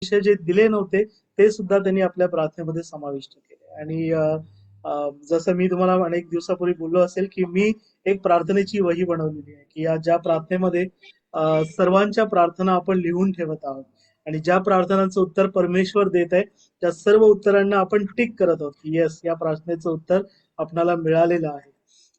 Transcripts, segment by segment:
विषय जे दिले नव्हते ते सुद्धा त्यांनी आपल्या प्रार्थनेमध्ये समाविष्ट केले. आणि जसं मी तुम्हाला अनेक दिवसापूर्वी बोललो असेल की मी एक प्रार्थनेची वही बनवलेली आहे की या ज्या प्रार्थनेमध्ये सर्वांच्या प्रार्थना आपण लिहून ठेवत आहोत आणि ज्या प्रार्थनांचं उत्तर परमेश्वर देत आहे त्या सर्व उत्तरांना आपण टिक करत आहोत की येस, या प्रार्थनेचं उत्तर आपणाला मिळालेलं आहे.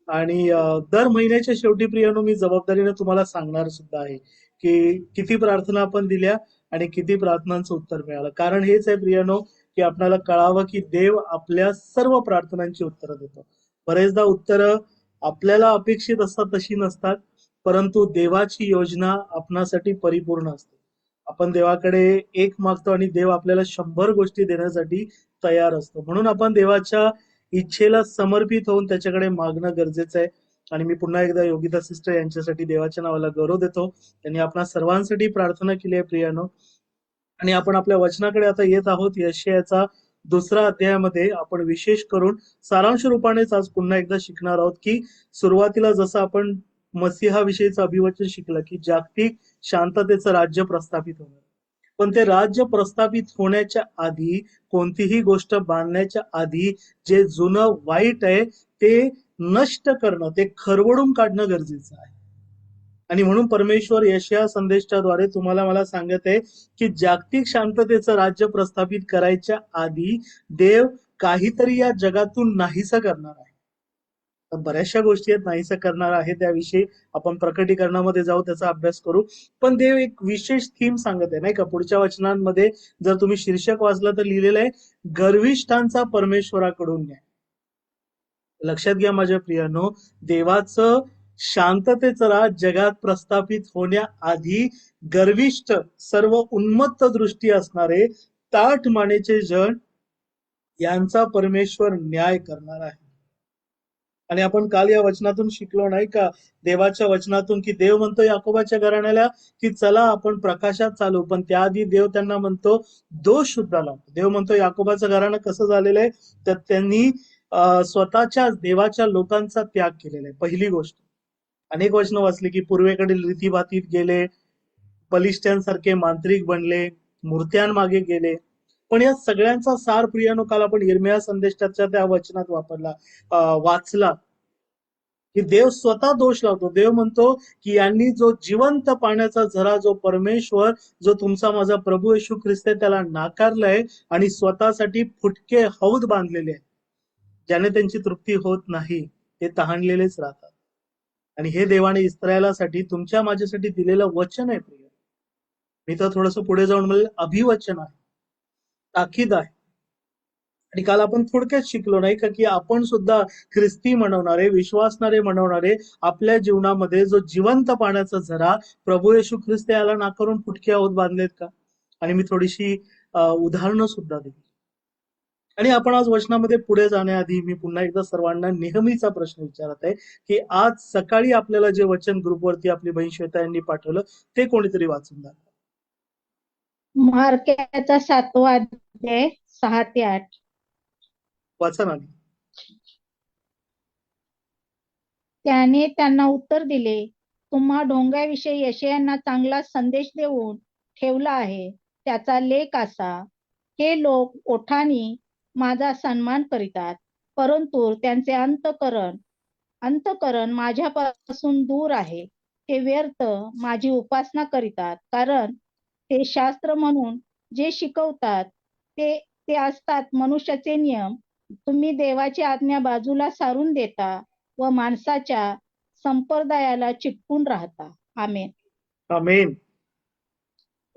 आणि दर महिन्याच्या शेवटी प्रियानो मी जबाबदारीने तुम्हाला सांगणार सुद्धा आहे की किती प्रार्थना आपण दिल्या आणि किती प्रार्थनांचं उत्तर मिळालं. कारण हेच आहे प्रियानो की आपल्याला कळावं की देव आपल्या सर्व प्रार्थनांची उत्तरं देतो. बरेचदा उत्तरं आपल्याला अपेक्षित असतात तशी नसतात, परंतु देवाची योजना आपणासाठी परिपूर्ण असते. आपण देवाकडे एक मागतो आणि देव आपल्याला 100 गोष्टी देण्यासाठी तयार असतो. म्हणून आपण देवाच्या इच्छेला समर्पित होऊन त्याच्याकडे मागणं गरजेचं आहे. आणि मी पुन्हा एकदा योगिता सिस्टर यांच्यासाठी देवाच्या नावाला गौरव देतो. त्यांनी आपणा सर्वांसाठी प्रार्थना केली आहे प्रियानो. आणि आपण आपल्या वचनाकडे आता येत आहोत. यशायाचा 2 अध्यायामध्ये आपण विशेष करून सारांश रूपानेच आज पुन्हा एकदा शिकणार आहोत की सुरुवातीला जसं आपण मसीहाविषयीचं अभिवचन शिकलं की जागतिक शांततेचं राज्य प्रस्थापित होणार, पण ते राज्य प्रस्थापित होण्याच्या आधी, कोणतीही गोष्ट बांधण्याच्या आधी जे जुनं वाईट आहे ते नष्ट करणं, ते खरवडून काढणं गरजेचं आहे. आणि म्हणून परमेश्वर यशया संदेशाद्वारे तुम्हाला मला सांगत आहे की जागतिक शांततेचं राज्य प्रस्थापित करायच्या आधी देव काहीतरी या जगातून नाहीसं करणार आहे. बऱ्याचशा गोष्टी आहेत नाहीसं करणार आहे, त्याविषयी आपण प्रकटीकरणामध्ये जाऊ, त्याचा अभ्यास करू. पण देव एक विशेष थीम सांगत आहे नाही का. पुढच्या वचनांमध्ये जर तुम्ही शीर्षक वाचलं तर लिहिलेलं आहे गर्विष्ठांचा परमेश्वराकडून न्याय. लक्षात घ्या माझ्या प्रियानो, देवाचं शांततेचं राज जगात प्रस्थापित होण्याआधी गर्विष्ठ, सर्व उन्मत्त दृष्टी असणारे, ताठ मानेचे जण यांचा परमेश्वर न्याय करणार आहे. आणि आपण काल या वचनातून शिकलो नाही का, देवाच्या वचनातून, की देव म्हणतो याकोबाच्या घराण्याला की चला आपण प्रकाशात चालू, पण त्याआधी देव त्यांना म्हणतो दोष सुद्धा लावतो. देव म्हणतो याकोबाचं घराणं कसं झालेलं आहे तर त्यांनी स्वतःच्या देवाच्या लोकांचा त्याग केलेला आहे. पहिली गोष्ट, अनेक वचनं वाचली की पूर्वेकडील रीतीभातीत गेले, बलिष्ठांसारखे मांत्रिक बनले, मूर्त्यांमागे गेले. पण या सगळ्यांचा सार प्रियानो काल आपण यिर्मया संदेशाच्या त्या वचनात वाचला की देव स्वतः दोष लावतो. देव म्हणतो की यांनी जो जिवंत पाण्याचा झरा, जो परमेश्वर, जो तुमचा माझा प्रभू येशू ख्रिस्त आहे, त्याला नाकारलंय आणि स्वतःसाठी फुटके हौद बांधलेले आहेत, ज्याने त्यांची तृप्ती होत नाही, ते तहानलेलेच राहतात. आणि हे देवाने इस्रायलासाठी, तुमच्या माझ्यासाठी दिलेलं वचन आहे प्रिय. मी तर थोडस पुढे जाऊन म्हणेल अभिवचन आहे, ताकीद आहे. आणि काल आपण थोडक्यात शिकलो नाही का की आपण सुद्धा ख्रिस्ती म्हणवणारे, विश्वासणारे म्हणवणारे आपल्या जीवनामध्ये जो जिवंत पाण्याचा झरा प्रभू येशू ख्रिस्त याला नाकारून फुटके आहोत बांधलेत का. आणि मी थोडीशी उदाहरणं सुद्धा दिली. आणि आपण आज वचनामध्ये पुढे जाण्याआधी मी पुन्हा एकदा सर्वांना नेहमीचा प्रश्न विचारत आहे की आज सकाळी आपल्याला जे वचन ग्रुपवरती आपली बहीण श्वेता यांनी पाठवलं ते कोणीतरी वाचून दाखवा. मार्काचा 7वा अध्याय 6 ते 8. वाचा ना. त्याने त्यांना उत्तर दिले, तुम्हा ढोंग्याविषयी यशायाला चांगला संदेश देऊन ठेवला आहे. त्याचा लेख असा, हे लोक ओठांनी माझा सन्मान करीतात, परंतु त्यांचे अंतकरण माझ्यापासून दूर आहे. ते व्यर्थ माझी उपासना करीतात, कारण ते शास्त्र म्हणून जे शिकवतात ते असतात मनुष्याचे नियम. तुम्ही देवाची आज्ञा बाजूला सारून देता व माणसाच्या संप्रदायाला चिटकून राहता. आमेन. आमेन.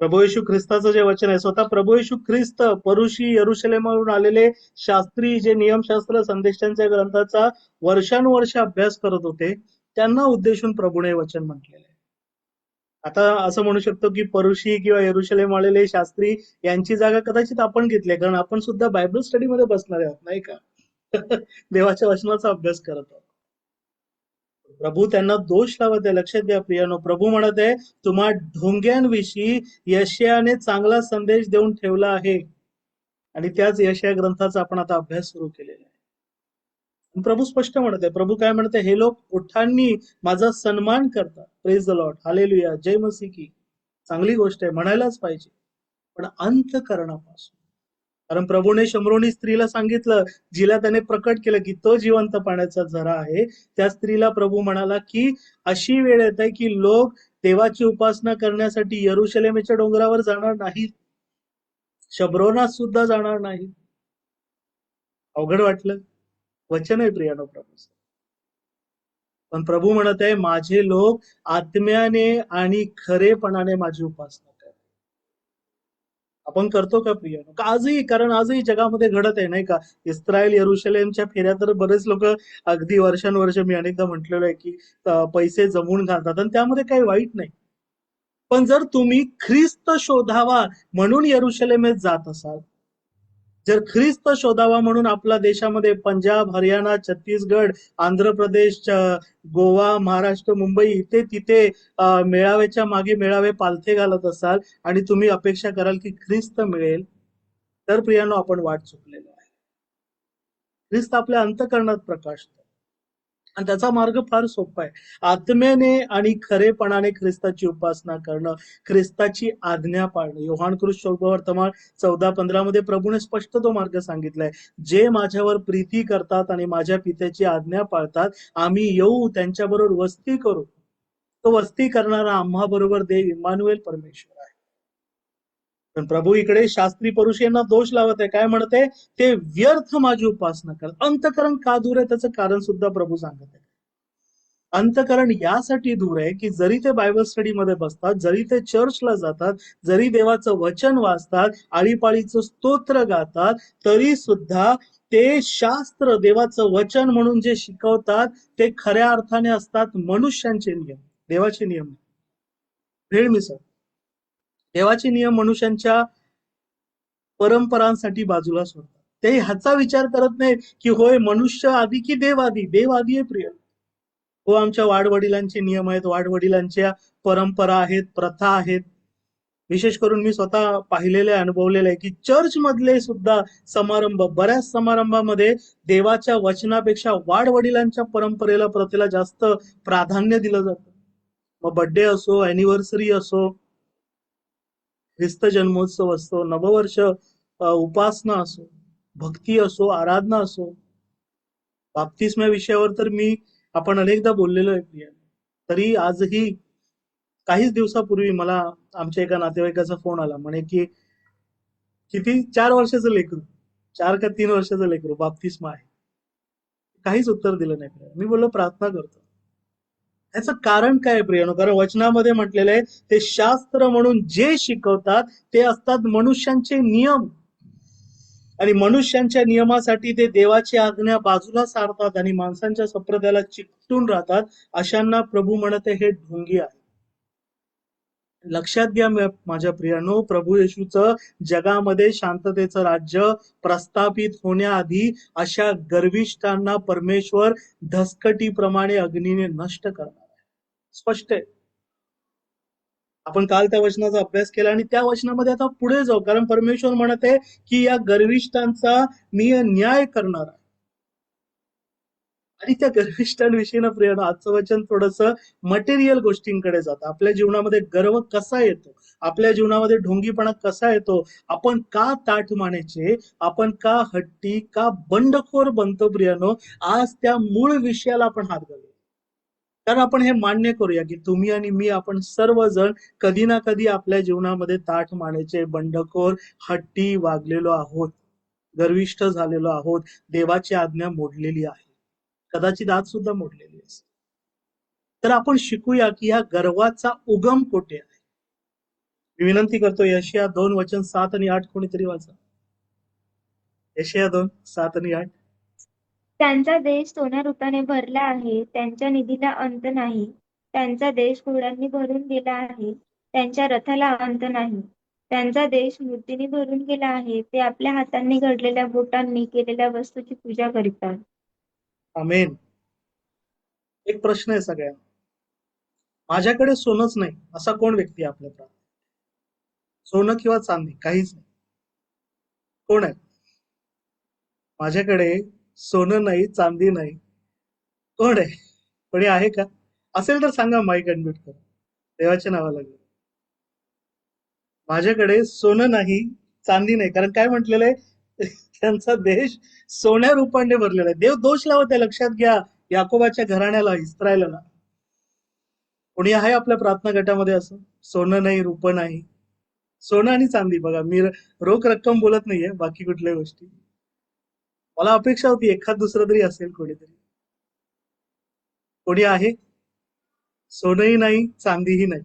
प्रभू येशू ख्रिस्ताचं जे वचन आहे, स्वतः प्रभू येशू ख्रिस्त परुषी यरुशलेमावरून आलेले शास्त्री, जे नियमशास्त्र संदेशांच्या ग्रंथाचा वर्षानुवर्ष अभ्यास करत होते, त्यांना उद्देशून प्रभूने वचन म्हटलेलं आहे. आता असं म्हणू शकतो की परुषी किंवा यरुशलेम आलेले शास्त्री यांची जागा कदाचित आपण घेतली, कारण आपण सुद्धा बायबल स्टडी मध्ये बसणार आहोत नाही का. देवाच्या वचनाचा अभ्यास करत आहोत. प्रभू त्यांना दोष लावत आहे. लक्षात घ्या प्रियानो, प्रभू म्हणत आहे तुम्हा ढोंग्यांविषयी यशायाने चांगला संदेश देऊन ठेवला आहे. आणि त्याच यशाया ग्रंथाचा आपण आता अभ्यास सुरू केलेला आहे. प्रभू स्पष्ट म्हणत आहे, प्रभू काय म्हणते, हे लोक ओठांनी माझा सन्मान करतात. प्रेज द लॉर्ड, हालेलुया, जय मसीह की. चांगली गोष्ट आहे, म्हणायलाच पाहिजे. पण अंतःकरणापासून. कारण प्रभूने शमरोनी स्त्रीला सांगितलं, जिला त्याने प्रकट केलं की तो जिवंत पाण्याचा झरा आहे, त्या स्त्रीला प्रभू म्हणाला की अशी वेळ येत आहे की लोक देवाची उपासना करण्यासाठी यरुशलेमेच्या डोंगरावर जाणार नाहीत, शमरोनात सुद्धा जाणार नाही. अवघड वाटलं. वचन आहे प्रियानो प्रभूचं. पण प्रभू म्हणत आहे, माझे लोक आत्म्याने आणि खरेपणाने माझी उपासना करतात. आपण करतो का प्रियानो? का आजही, कारण आजही जगामध्ये घडत आहे नाही का, इस्रायल यरुशलेमच्या फेऱ्या तर बरेच लोक अगदी वर्षानुवर्ष, मी अनेकदा म्हटलेलं आहे की पैसे जमवून घालतात आणि त्यामध्ये काही वाईट नाही. पण जर तुम्ही ख्रिस्त शोधावा म्हणून यरुशलेमेत जात असाल, जर ख्रिस्त शोधावा म्हणून आपल्या देशामध्ये पंजाब, हरियाणा, छत्तीसगड, आंध्र प्रदेश, गोवा, महाराष्ट्र, मुंबई इथे तिथे मेळाव्याच्या मागे मेळावे पालथे घालत असाल आणि तुम्ही अपेक्षा कराल की ख्रिस्त मिळेल, तर प्रियानो आपण वाट चुकलेलो आहे. ख्रिस्त आपल्या अंतःकरणात प्रकाशतो आणि त्याचा मार्ग फार सोपा आहे. आत्म्याने आणि खरेपणाने ख्रिस्ताची उपासना करणं, ख्रिस्ताची आज्ञा पाळणं. योहानकृत शुभवर्तमान 14:15 मध्ये प्रभूने स्पष्ट तो मार्ग सांगितलाय. जे माझ्यावर प्रीती करतात आणि माझ्या पित्याची आज्ञा पाळतात, आम्ही येऊ त्यांच्याबरोबर वस्ती करू. तो वस्ती करणारा आम्हा बरोबर देव इम्मानुएल परमेश्वर आहे. पण प्रभू इकडे शास्त्री पुरुषांना दोष लावत आहे. काय म्हणते? ते व्यर्थ माझी उपासना करत. अंतःकरण का दूर आहे त्याचं कारण सुद्धा प्रभू सांगत आहे. अंतःकरण यासाठी दूर आहे की जरी ते बायबल स्टडी मध्ये बसतात, जरी ते चर्चला जातात, जरी देवाचं वचन वाचतात, आळीपाळीचं स्तोत्र गातात, तरी सुद्धा ते शास्त्र, देवाचं वचन म्हणून जे शिकवतात ते खऱ्या अर्थाने असतात मनुष्यांचे नियम, देवाचे नियम नाही. भेळ मिसळ. देवाचे नियम मनुष्यांच्या परंपरांसाठी बाजूला सोडतात. ते ह्याचा विचार करत नाहीत की होय मनुष्य आधी की देव आधी. देव आधी आहे प्रिय. हो, आमच्या वाडवडिलांचे नियम आहेत, वाडवडिलांच्या परंपरा आहेत, प्रथा आहेत. विशेष करून मी स्वतः पाहिलेले, अनुभवलेले आहे की चर्च मधले सुद्धा समारंभ, बऱ्याच समारंभामध्ये देवाच्या वचनापेक्षा वाडवडिलांच्या परंपरेला, प्रथेला जास्त प्राधान्य दिलं जातं. मग बर्थडे असो, अॅनिव्हर्सरी असो, ख्रिस्त जन्मोत्सव असो, नववर्ष, उपासना असो, भक्ती असो, आराधना असो. बाप्तिस्मा विषयावर तर आपण अनेकदा बोललेलो आहे प्रिया. तरी आजही काहीच दिवसापूर्वी मला आमच्या एका नातेवाईकाचा फोन आला, म्हणे की किती 4 वर्षाचं लेकरू, 4 का 3 वर्षाचं लेकरू, बाप्तिस्मा आहे. काहीच उत्तर दिलं नाही. मी बोललो प्रार्थना करतो. याचं कारण काय प्रियानो? कारण वचनामध्ये म्हटलेलं आहे, ते शास्त्र म्हणून जे शिकवतात ते असतात मनुष्यांचे नियम, आणि मनुष्यांच्या नियमासाठी ते देवाची आज्ञा बाजूला सारतात आणि माणसांच्या संप्रदायाला चिकटून राहतात. अशांना प्रभू म्हणत हे ढोंगी आहे. लक्षात घ्या माझ्या प्रियानो, प्रभू येशूचं जगामध्ये शांततेचं राज्य प्रस्थापित होण्याआधी अशा गर्विष्ठांना परमेश्वर धसकटीप्रमाणे अग्नीने नष्ट करणार आहे. स्पष्ट आहे. आपण काल त्या वचनाचा अभ्यास केला आणि त्या वचनामध्ये आता पुढे जाऊ, कारण परमेश्वर म्हणत आहे की या गर्विष्ठांचा मी न्याय करणार आहे. आणि त्या गर्विष्ठांविषयीनं प्रियानो आजचं वचन थोडस मटेरियल गोष्टींकडे जातं. आपल्या जीवनामध्ये गर्व कसा येतो, आपल्या जीवनामध्ये ढोंगीपणा कसा येतो, आपण का ताठ मानेचे, आपण का हट्टी, का बंडखोर बनतो प्रियानो, आज त्या मूळ विषयाला आपण हात घालू. तर आपण हे मान्य करूया की तुम्ही आणि मी, आपण सर्वजण कधी ना कधी आपल्या जीवनामध्ये ताठ मानेचे, बंडखोर, हट्टी वागलेलो आहोत, गर्विष्ठ झालेलो आहोत, देवाची आज्ञा मोडलेली आहे, कदाचित आज सुद्धा मोडलेली असेल. तर आपण शिकूया की या गर्वाचा उगम कोठे आहे. मी विनंती करतो, यशया 2:7 आणि 8 कोणीतरी वाचा. यशया 2:7 आणि 8. त्यांचा देश सोन्यारूपाने भरला आहे, त्यांच्या निधीला अंत नाही. त्यांचा देश घोड्यांनी भरून गेला आहे, त्यांच्या रथाला अंत नाही. त्यांचा देश मूर्तींनी भरून गेला आहे, ते आपल्या हातांनी घडलेल्या बोटांनी केलेल्या वस्तूची पूजा करीतात. आमेन. एक प्रश्न आहे सगळ्यांना, माझ्याकडे सोनंच नाही असा कोण व्यक्ती आपल्या प्रांतात? सोनं किंवा चांदी काहीच नाही, कोण आहे? माझ्याकडे सोनं नाही, चांदी नाही, कोण आहे? कोणी आहे का? असेल तर सांगा, माईक अनम्यूट करा. देवाच्या नावाला घेऊ. माझ्याकडे सोनं नाही, चांदी नाही. कारण काय म्हटलेलं आहे? त्यांचा देश सोन्या रूपाने भरलेला आहे. देव दोष लावत आहे, लक्षात घ्या. याकोबाच्या घराण्याला, इस्रायलला. कोणी आहे आपल्या प्रार्थना गटामध्ये असं? सोनं नाही, रूप नाही. सोनं आणि चांदी बघा, मी रोख रक्कम बोलत नाहीये, बाकी कुठल्या गोष्टी. मला अपेक्षा होती एखाद दुसरं तरी असेल कोणीतरी. कोणी आहे? सोनंही नाही, चांदीही नाही.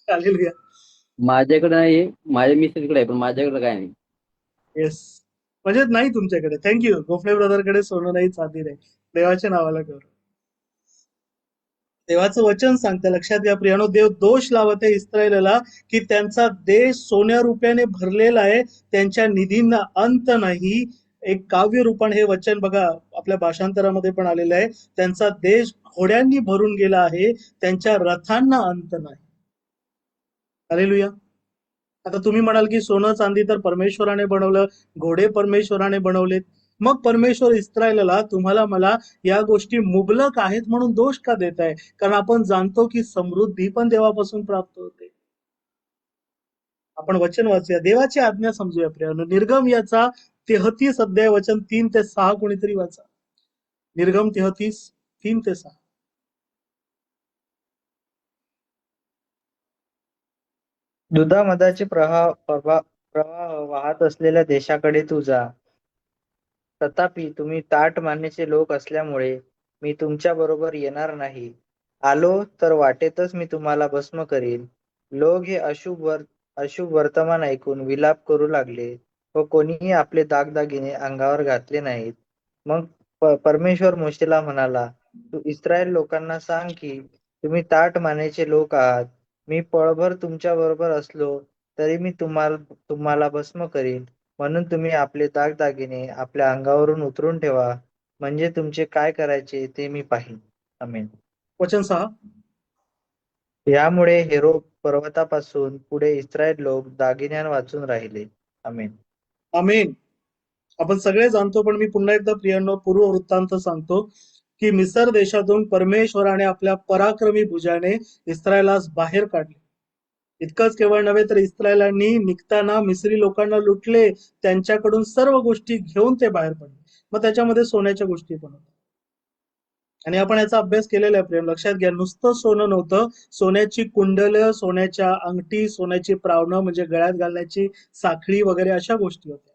हालेलुया. माझ्याकडे नाही, माझ्या मिसेसकडे आहे, पण माझ्याकडे काय नाही. येस. म्हणजे नाही तुमच्याकडे. थँक्यू. गोफणे ब्रदरकडे सोनं नाही, चांदी नाही. देवाच्या नावाला करू. देवाचं वचन सांगतं, लक्षात घ्या प्रियानो, देव दोष लावत आहे इस्रायलला की त्यांचा देश सोन्या रुपयाने भरलेला आहे, त्यांच्या निधींना अंत नाही. एक काव्य रूपाने हे वचन बघा, आपल्या भाषांतरामध्ये पण आलेलं आहे. त्यांचा देश घोड्यांनी भरून गेला आहे, त्यांच्या रथांना अंत नाही. हालेलुया. आता तुम्ही म्हणाल की सोनं चांदी तर परमेश्वराने बनवलं, घोडे परमेश्वराने बनवलेत. मग परमेश्वर इस्रायलला, तुम्हाला मला या गोष्टी मुबलक आहेत म्हणून दोष का देत आहे? कारण आपण जाणतो की समृद्धी पण देवापासून प्राप्त होते. आपण वचन वाचूया, देवाची आज्ञा समजूया प्रियानो. निर्गम याचा 33 अध्याय वचन 3 ते 6 कोणीतरी वाचा. निर्गम 33 3 ते 6. दुधामधाचे प्रवाह वाहत असलेल्या देशाकडे तू जा. तथापि तुम्ही ताठ मानेचे लोक असल्यामुळे मी तुमच्या बरोबर येणार नाही. आलो तर वाटेतच मी तुम्हाला भस्म करीन. लोक हे अशुभ वर्तमान ऐकून विलाप करू लागले व कोणीही आपले दागदागिने अंगावर घातले नाहीत. मग परमेश्वर मोशेला म्हणाला, तू इस्रायल लोकांना सांग की तुम्ही ताठ मानेचे लोक आहात. मी पळभर तुमच्या बरोबर असलो तरी मी तुम्हाला भस्म करीन. म्हणून तुम्ही आपले दागदागिने आपल्या अंगावरून उतरून ठेवा, म्हणजे तुमचे काय करायचे ते मी पाहीन. आमेन. वचन 6. यामुळे हेरो पर्वतापासून पुढे इस्रायल लोक दागिन्यां वाचून राहिले. आमेन. आमेन. आपण सगळे जाणतो, पण मी पुन्हा एकदा प्रियांनो पूर्व वृत्तांत सांगतो की मिसर देशातून परमेश्वराने आपल्या पराक्रमी भुजाने इस्रायलास बाहेर काढले. इतकंच केवळ नव्हे तर इस्रायलांनी निघताना मिस्री लोकांना लुटले, त्यांच्याकडून सर्व गोष्टी घेऊन ते बाहेर पडले. मग त्याच्यामध्ये सोन्याच्या गोष्टी पण होत्या. आणि आपण याचा अभ्यास केलेला आहे प्रेम. लक्षात घ्या, नुसतं सोनं नव्हतं, सोन्याची कुंडलं, सोन्याच्या अंगठी, सोन्याची प्रावणं म्हणजे गळ्यात घालण्याची साखळी वगैरे अशा गोष्टी होत्या.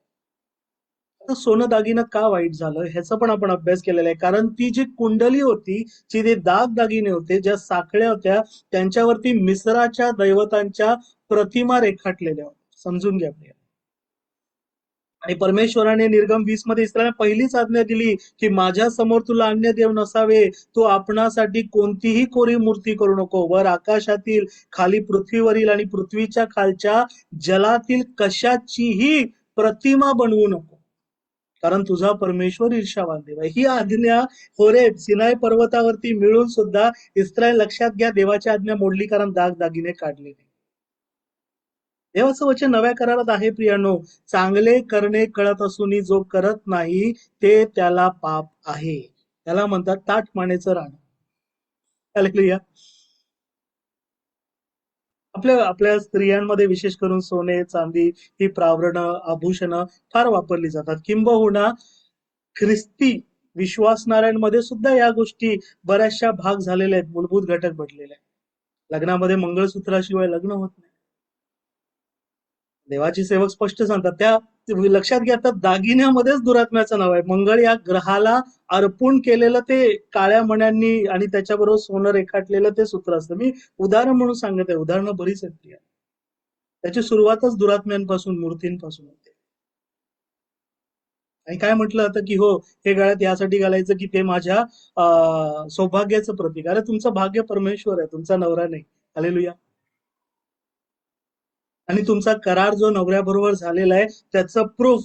आता सोनं दागिनं का वाईट झालं ह्याचा पण आपण अभ्यास केलेला आहे. कारण ती जी कुंडली होती, जी ते दागिने होते, ज्या साखळ्या होत्या, त्यांच्यावरती मिस्राच्या दैवतांच्या प्रतिमा रेखाटलेल्या होत्या. समजून घ्या प्रिय. आणि परमेश्वराने निर्गम 20 मध्ये इस्रायला पहिलीच आज्ञा दिली की माझ्या समोर तुला अन्य देव नसावे, तू आपणासाठी कोणतीही कोरी मूर्ती करू नको. वर आकाशातील, खाली पृथ्वीवरील आणि पृथ्वीच्या खालच्या जलातील कशाचीही प्रतिमा बनवू नको, कारण तुझा परमेश्वर ईर्ष्यावान देव आहे. ही आज्ञा होरेब सिनाय पर्वतावरती मिळून सुद्धा इस्रायल, लक्षात घ्या, देवाची आज्ञा मोडली, कारण दागिने काढले नाही. देवाचं वचन नव्या करारात आहे प्रियानो, चांगले करणे कळत असूनही जो करत नाही ते त्याला पाप आहे. त्याला म्हणतात ताठ मानेचं रान. हालेलुया. आपल्या स्त्रियांमध्ये विशेष करून सोने चांदी ही प्रावरणं, आभूषणं फार वापरली जातात. किंबहुना ख्रिस्ती विश्वासणाऱ्यांमध्ये सुद्धा या गोष्टी बऱ्याचशा भाग झालेल्या आहेत, मूलभूत घटक बनलेले आहेत. लग्नामध्ये मंगळसूत्राशिवाय लग्न होत नाही. देवाची सेवक स्पष्ट सांगतात, त्या लक्षात घ्या, तर दागिन्यामध्येच दुरात्म्याचं नाव आहे. मंगळ या ग्रहाला अर्पण केलेलं ते काळ्या मण्यांनी आणि त्याच्याबरोबर सोनं रेखाटलेलं ते सूत्र असतं. मी उदाहरण म्हणून सांगत आहे, उदाहरणं बरीच आहेत. त्याची सुरुवातच दुरात्म्यांपासून, मूर्तींपासून होते. आणि काय म्हटलं जातं की हो, हे गळ्यात यासाठी घालायचं की ते माझ्या सौभाग्याचं प्रतीक. अरे तुमचं भाग्य परमेश्वर आहे, तुमचा नवरा नाही. हालेलुया. आणि तुमचा करार जो नवऱ्याबरोबर झालेला आहे त्याचं प्रूफ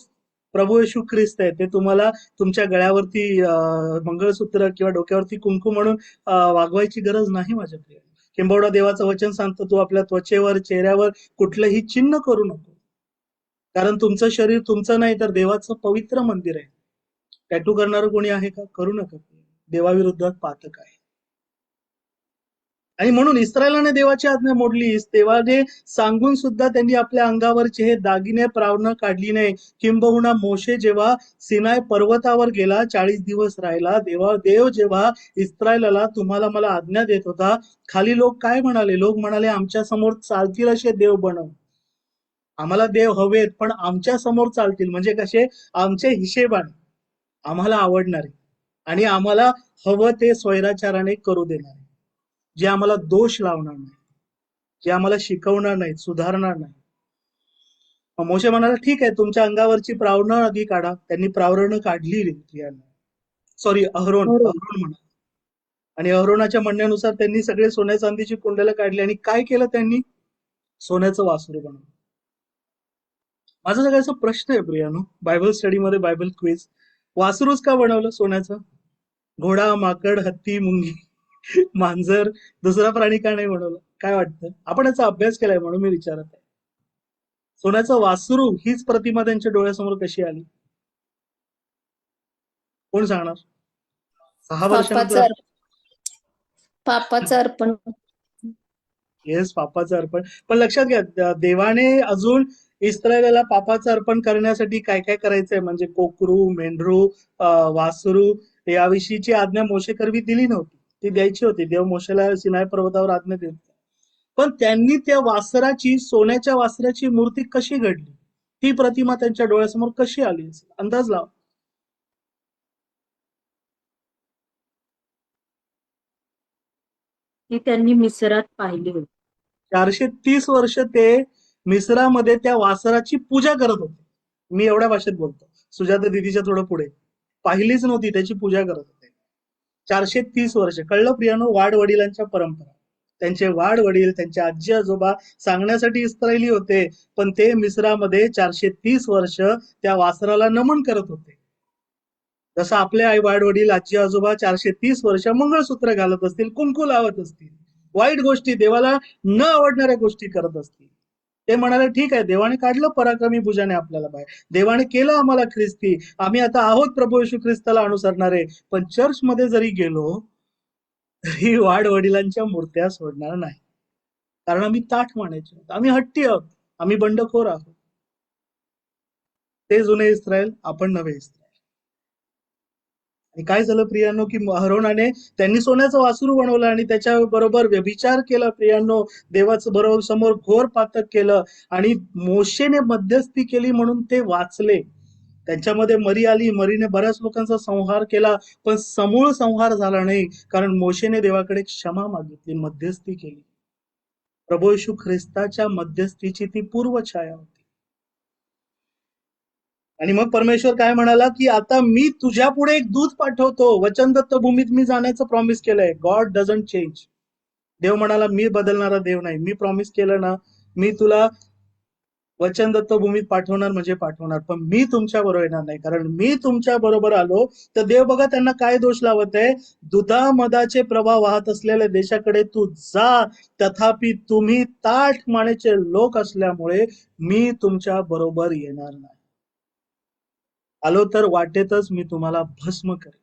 प्रभू येशू ख्रिस्त आहे. ते तुम्हाला तुमच्या गळ्यावरती मंगळसूत्र किंवा डोक्यावरती कुंकू म्हणून वागवायची गरज नाही माझ्या प्रिय. किंबहुना देवाचं वचन सांगतं, तू आपल्या त्वचेवर, चेहऱ्यावर कुठलंही चिन्ह करू नको, कारण तुमचं शरीर तुमचं नाही तर देवाचं पवित्र मंदिर आहे. टॅटू करणारं कोणी आहे का? करू नका, देवाविरुद्धात पातक आहे. आणि म्हणून इस्रायलाने देवाची आज्ञा मोडली. देवाने सांगून सुद्धा त्यांनी आपल्या अंगावरचे हे दागिने प्रावनं काढली नाही. किंबहुना मोशे जेव्हा सिनाय पर्वतावर गेला, 40 दिवस राहिला, देव जेव्हा इस्रायलाला तुम्हाला मला आज्ञा देत होता, खाली लोक काय म्हणाले? लोक म्हणाले, आमच्या समोर चालतील असे देव बनव. आम्हाला देव हवेत, पण आमच्या समोर चालतील. म्हणजे कसे? आमचे हिशेबाने, आम्हाला आवडणारे आणि आम्हाला हवं ते स्वैराचाराने करू देणारे, जे आम्हाला दोष लावणार नाही, जे आम्हाला शिकवणार नाहीत, सुधारणार नाही. मग मोशे म्हणाला, ठीक आहे, तुमच्या अंगावरची प्रावरणं आधी काढा. त्यांनी प्रावरणं काढली. अहरोन म्हणा. आणि अहरोनाच्या म्हणण्यानुसार त्यांनी सगळे सोन्या चांदीची कुंडलं काढली. आणि काय केलं त्यांनी? सोन्याचं वासरू बनवलं. माझा सगळ्याचा प्रश्न आहे प्रियानो, बायबल स्टडीमध्ये बायबल क्विज, वासरूच का बनवलं सोन्याचं? घोडा, माकड, हत्ती, मुंगी, मांजर, दुसरा प्राणी का नाही बनवलं? काय वाटतं? आपण याचा अभ्यास केलाय म्हणून मी विचारत आहे. सोन्याचं वासरू हीच प्रतिमा त्यांच्या डोळ्यासमोर कशी आली? कोण सांगणार? 6 वर्षानंतर. पापाचं अर्पण. येस, पापाचं अर्पण. पण लक्षात घ्या, देवाने अजून इस्रायलाला पापाचं अर्पण करण्यासाठी काय काय करायचंय, म्हणजे कोकरू, मेंढरू, वासरू, याविषयीची आज्ञा मोशेकरवी दिली नव्हती. ती द्यायची होती. देव मोशेला सिनाय पर्वतावर आज्ञा देत होता. पण त्यांनी त्या वासराची, सोन्याच्या वासराची मूर्ती कशी घडली? ती प्रतिमा त्यांच्या डोळ्यासमोर कशी आली असेल? अंदाज लाव. ती त्यांनी मिसरात पाहिली होती. 430 वर्ष ते मिस्रामध्ये त्या वासराची पूजा करत होते. मी एवढ्या भाषेत बोलतो, सुजाता दिदीच्या थोडं पुढे. पाहिलीच नव्हती, त्याची पूजा करत होते. 430 वर्ष. कळलं प्रियानो? वाडवडिलांच्या परंपरा. त्यांचे वाडवडील, त्यांचे आजी आजोबा सांगण्यासाठी इस्रायली होते, पण ते मिस्रामध्ये 430 वर्ष त्या वासराला नमन करत होते. जसं आपले आई वाडवडील, आजी आजोबा 430 वर्ष मंगळसूत्र घालत असतील, कुंकू लावत असतील, वाईट गोष्टी, देवाला न आवडणाऱ्या गोष्टी करत असतील. ते म्हणाले, ठीक आहे, देवाने काढलं पराक्रमी भुजाने आपल्याला बाहेर, देवाने केलं आम्हाला ख्रिस्ती, आम्ही आता आहोत प्रभू येशू ख्रिस्ताला अनुसरणारे, पण चर्चमध्ये जरी गेलो तरी वाडवडिलांच्या मूर्त्या सोडणार नाही. कारण आम्ही ताठ मानायचे आहोत, आम्ही हट्टी आहोत, आम्ही बंडखोर आहोत. ते जुने इस्रायल, आपण नवे इस्रायल. आणि काय झालं प्रियांनो, की अहरोनाने त्यांनी सोन्याचं वासरू बनवलं आणि त्याच्या बरोबर व्यभिचार केला प्रियांनो, देवाचं बरोबर समोर घोर पातक केलं. आणि मोशेने मध्यस्थी केली म्हणून ते वाचले. त्यांच्यामध्ये मरी आली, मरीने बऱ्याच लोकांचा संहार केला, पण समूळ संहार झाला नाही, कारण मोशेने देवाकडे क्षमा मागितली, मध्यस्थी केली. प्रभू येशू ख्रिस्ताच्या मध्यस्थीची ती पूर्वछाया होती. आणि मग परमेश्वर काय म्हणाला, की आता मी तुझ्या पुढे एक दूत पाठवतो, वचनदत्त भूमीत मी जाण्याचं प्रॉमिस केलंय. God doesn't change. देव म्हणाला, मी बदलणारा देव नाही. मी प्रॉमिस केलं ना, मी तुला वचनदत्त भूमीत पाठवणार म्हणजे पाठवणार, पण मी तुमच्या बरोबर येणार नाही. कारण मी तुमच्या बरोबर आलो तर देव बघा त्यांना काय दोष लावत आहे. दुधा मधाचे प्रवाह वाहत असलेल्या देशाकडे तू जा, तथापि तुम्ही ताठ मानेचे लोक असल्यामुळे मी तुमच्या बरोबर येणार नाही. आलो तर वाटेतच मी तुम्हाला भस्म करेन.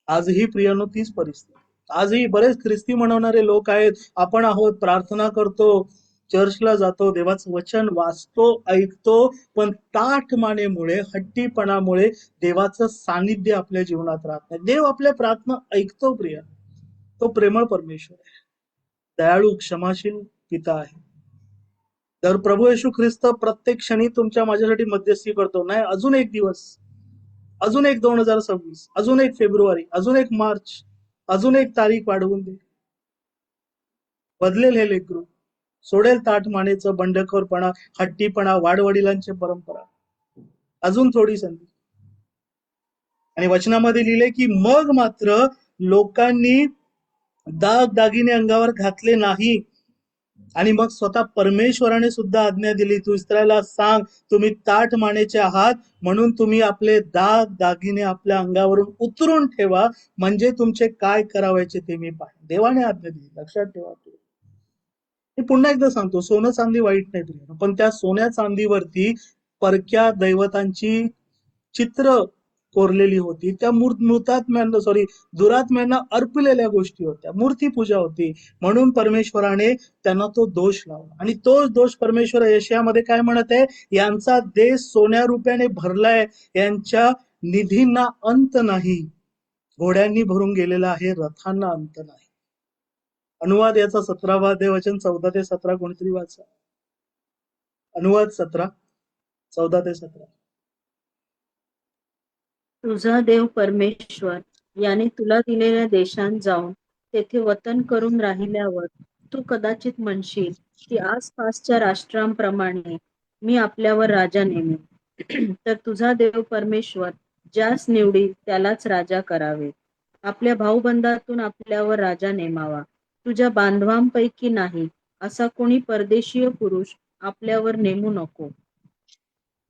आजही प्रियानो तीच परिस्थिती. आजही बरेच ख्रिस्ती म्हणवणारे लोक आहेत. आपण आहोत, प्रार्थना करतो, चर्चला जातो, देवाचं वचन वाचतो, ऐकतो, पण ताठ मानेमुळे, हट्टीपणामुळे देवाचं सानिध्य आपल्या जीवनात राहत नाही. देव आपल्या प्रार्थना ऐकतो प्रिया. तो प्रेमळ परमेश्वर आहे, दयाळू, क्षमाशील पिता आहे. तर प्रभू येशू ख्रिस्त प्रत्येक क्षणी तुमच्या माझ्यासाठी मध्यस्थी करतो. नाही, अजून एक दिवस, अजून एक 2026, अजून एक फेब्रुवारी, अजून एक मार्च, अजून एक तारीख वाढवून दे. बदलेल हे लेकरू, सोडेल ताठ मानेचं बंडखोरपणा, हट्टीपणा, वाडवडिलांची परंपरा. अजून थोडी संधी. आणि वचनामध्ये लिहिले, की मग मात्र लोकांनी दाग दागिने अंगावर घातले नाही. आणि मग स्वतः परमेश्वराने सुद्धा आज्ञा दिली, तू इस्रायला सांग, तुम्ही ताठ मानेचे आहात म्हणून तुम्ही आपले दाग दागिने आपल्या अंगावरून उतरून ठेवा, म्हणजे तुमचे काय करावायचे ते मी पाहिजे. देवाने आज्ञा दिली, लक्षात ठेवा. मी पुन्हा एकदा सांगतो, सोनं चांदी वाईट नाही, पण त्या सोन्या चांदीवरती परक्या दैवतांची चित्र कोरलेली होती, त्या मृतात्म्यांना दुरात्म्यांना अर्पलेल्या गोष्टी होत्या, मूर्तीपूजा होती. म्हणून परमेश्वराने त्यांना तो दोष लावला आणि तोच दोष परमेश्वर यशामध्ये काय म्हणत आहे, यांचा देश सोन्या रुपयाने भरलाय, यांच्या निधींना अंत नाही, घोड्यांनी भरून गेलेला आहे, रथांना अंत नाही. अनुवाद याचा 17वा वचन 14 ते 17 कोणीतरी वाचा. अनुवाद 17 14 ते 17. तुझा देव परमेश्वर याने तुला दिलेल्या देशांत जाऊन तेथे वतन करून राहिल्यावर तू कदाचित म्हणशील की आसपासच्या राष्ट्रांप्रमाणे मी आपल्यावर राजा नेमेन. तर तुझा देव परमेश्वर ज्यास निवडी त्यालाच राजा करावे. आपल्या भाऊबंदातून आपल्यावर राजा नेमावा. तुझ्या बांधवांपैकी नाही असा कोणी परदेशीय पुरुष आपल्यावर नेमू नको.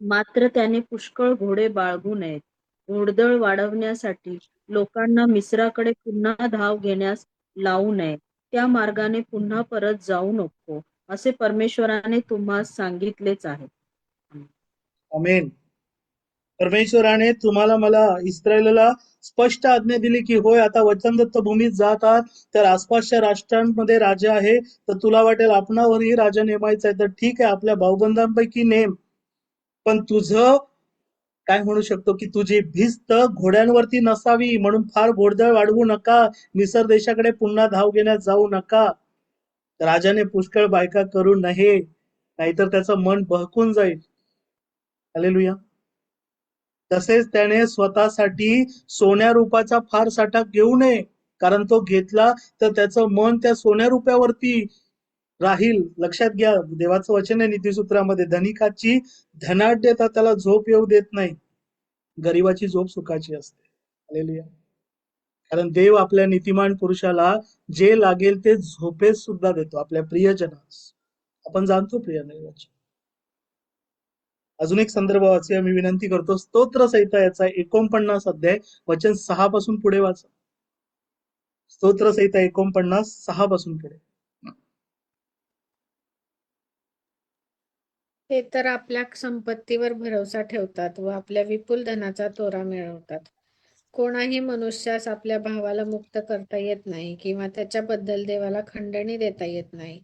मात्र त्याने पुष्कळ घोडे बाळगू नयेत. घोडदळ वाढवण्यासाठी लोकांना मिस्राकडे पुन्हा धाव घेण्यास लावू नये. त्या मार्गाने पुन्हा परत जाऊ नको असे परमेश्वराने तुम्हास सांगितलेच आहे. आमेन. परमेश्वराने तुम्हाला मला इस्रायलला स्पष्ट आज्ञा दिली की होय, आता वचनदत्त भूमीत जात आहात, तर आसपासच्या राष्ट्रांमध्ये राजा आहे, तर तुला वाटेल आपणावरही राजा नेमायचा आहे, तर ठीक आहे, आपल्या भाऊबंधांपैकी नेम, पण तुझं काय म्हणू शकतो की तुझी भिस्त घोड्यांवरती नसावी, म्हणून फार घोडदळ वाढवू नका, मिसर देशाकडे पुन्हा धाव घेण्यास जाऊ नका. राजाने पुष्कळ बायका करू नये, नाहीतर त्याचं मन बहकून जाईल. हालेलुया. तसेच त्याने स्वतःसाठी सोन्या रूपाचा फार साठा घेऊ नये, कारण तो घेतला तर त्याचं मन त्या सोन्या रुपयावरती राहील. लक्षात घ्या, देवाचं वचन आहे नीतिसूत्रामध्ये, धनिकाची धनाढ्यता त्याला झोप येऊ देत नाही, गरीबाची झोप सुखाची असते. हालेलुया. कारण देव आपल्या नीतिमान पुरुषाला जे लागेल ते झोपेत सुद्धा देतो, आपल्या प्रियजनास. आपण जाणतो प्रिय वचन. अजून एक संदर्भ वाचूया, मी विनंती करतो. स्तोत्र संहिता याचा 49 अध्याय वचन 6 पासून पुढे वाचा. स्तोत्र संहिता 49 6 पासून पुढे. ते तर आपल्या संपत्तीवर भरोसा ठेवतात व आपल्या विपुल धनाचा तोरा मिळवतात. कोणाही मनुष्यास आपल्या भावाला मुक्त करता येत नाही किंवा त्याच्याबद्दल देवाला खंडणी देता येत नाही.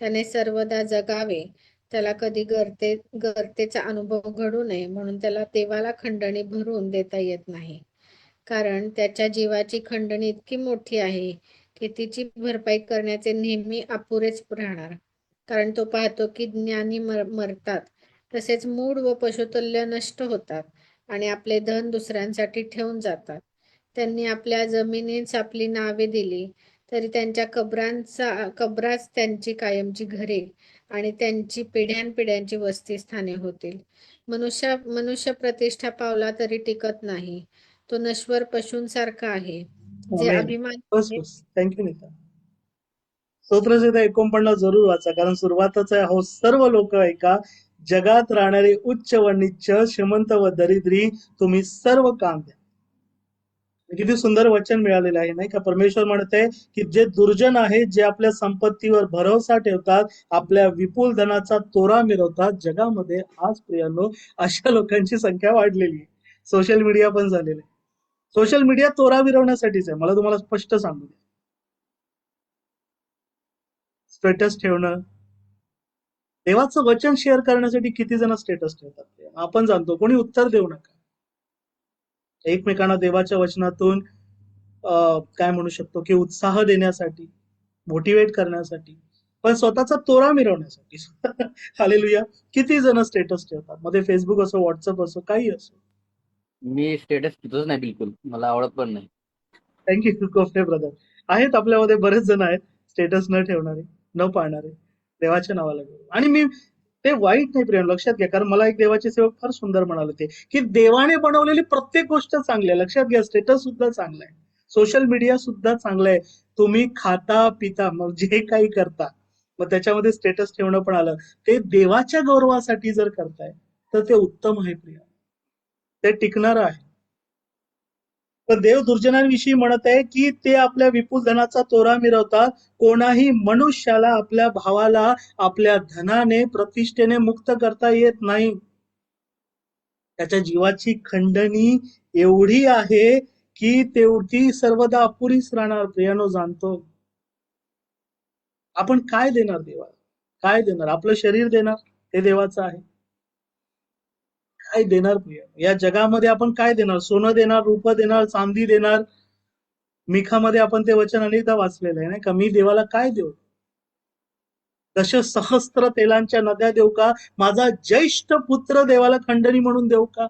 त्याने सर्वदा जगावे, त्याला कधी गर्तेचा अनुभव घडू नये, म्हणून त्याला देवाला खंडणी भरून देता येत नाही. कारण त्याच्या जीवाची खंडणी इतकी मोठी आहे की तिची भरपाई करण्याचे नेहमी अपुरेच राहणार. कारण तो पाहतो की ज्ञानी मरतात, तसेच मूढ व पशुतुल्य नष्ट होतात आणि आपले धन दुसऱ्यांसाठी ठेवून जातात. त्यांनी आपल्या जमिनीस आपली नावे दिली, तरी त्यांच्या कब्राच त्यांची कायमची घरे आणि त्यांची पिढ्यानपिढ्यांची वस्तीस्थाने होतील. मनुष्य प्रतिष्ठा पावला तरी टिकत नाही, तो नश्वर पशूंसारखा आहे जे अभिमान. बस थँक्यू नीता. स्तोत्रसंहिता 49 जरूर वाचा, कारण सुरुवातच आहे, हो सर्व लोक ऐका, जगात राहणारे उच्च व नीच, श्रीमंत व दरिद्री, तुम्ही सर्व काम द्या. किती सुंदर वचन मिळालेलं आहे नाही का. परमेश्वर म्हणत आहे की जे दुर्जन आहे, जे आपल्या संपत्तीवर भरोसा ठेवतात, आपल्या विपुल धनाचा तोरा मिरवतात, जगामध्ये आज प्रियांनो अशा लोकांची संख्या वाढलेली आहे. सोशल मीडिया पण झालेलं आहे. सोशल मीडिया तोरा मिरवण्यासाठीच आहे, मला तुम्हाला स्पष्ट सांगू द्या. स्टेटस ठेवणं, देवाचं वचन शेअर करण्यासाठी किती जण स्टेटस ठेवतात आपण जाणतो. कोणी उत्तर देऊ नका. एकमेकांना देवाच्या वचनातून काय म्हणू शकतो की उत्साह देण्यासाठी, मोटिवेट करण्यासाठी, पण स्वतःचा तोरा मिरवण्यासाठी. हालेलुया. किती जण स्टेटस ठेवतात, मध्ये फेसबुक असो, व्हॉट्सअप असो, काही असो. मी स्टेटस ठेवतोच नाही बिलकुल, मला आवडत पण नाही. थँक्यू कोफटे ब्रदर. आहेत आपल्यामध्ये बरेच जण आहेत स्टेटस न ठेवणारे, न पाळणारे, देवाच्या नावाला. आणि मी ते वाईट नाही प्रेम, लक्षात घ्या, कारण मला एक देवाचे सेवक फार सुंदर म्हणाले होते की देवाने बनवलेली प्रत्येक गोष्ट चांगली आहे. लक्षात घ्या, स्टेटस सुद्धा चांगला आहे, सोशल मीडिया सुद्धा चांगलं आहे. तुम्ही खाता पिता, मग जे काही करता, मग त्याच्यामध्ये स्टेटस ठेवणं पण आलं, ते देवाच्या गौरवासाठी जर करताय तर ते उत्तम आहे प्रिय, ते टिकणारं आहे. पण देव दुर्जनांविषयी म्हणत आहे की ते आपल्या विपुल धनाचा तोरा मिरवतात. कोणाही मनुष्याला आपल्या भावाला आपल्या धनाने, प्रतिष्ठेने मुक्त करता येत नाही. त्याच्या जीवाची खंडणी एवढी आहे की तेवढी सर्वदा अपुरीच राहणार. प्रियानो, जाणतो आपण काय देणार देवाला? काय देणार? आपलं शरीर देणार, ते देवाचं आहे. काय देणार प्रिय? या जगामध्ये आपण काय देणार? सोनं देणार, रूप देणार, चांदी देणार. मिखामध्ये आपण ते वचन अनेकदा वाचलेलं आहे नाही का? मी देवाला काय देऊ? दशसहस्त्र तेलांच्या नद्या देऊ का? माझा ज्येष्ठ पुत्र देवाला खंडणी म्हणून देऊ का?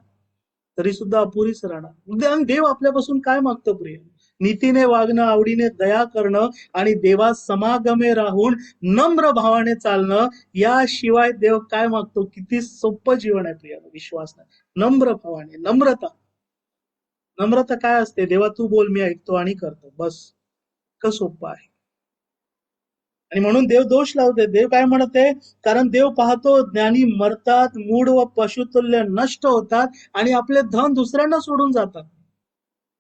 तरी सुद्धा अपुरीच राहणार. देव आपल्यापासून काय मागतो प्रिय? नीतीने वागणं, आवडीने दया करणं आणि देवा समागमे राहून नम्र भावाने चालणं, याशिवाय देव काय मागतो? किती सोपं जीवन आहे प्रिय, विश्वास नाही. नम्र भावाने, नम्रता. नम्रता काय असते? देवा तू बोल, मी ऐकतो आणि करतो, बस. इतकं सोपं आहे. आणि म्हणून देव दोष लावते. देव काय म्हणते? कारण देव पाहतो ज्ञानी मरतात, मूढ व पशुतुल्य नष्ट होतात आणि आपले धन दुसऱ्यांना सोडून जातात.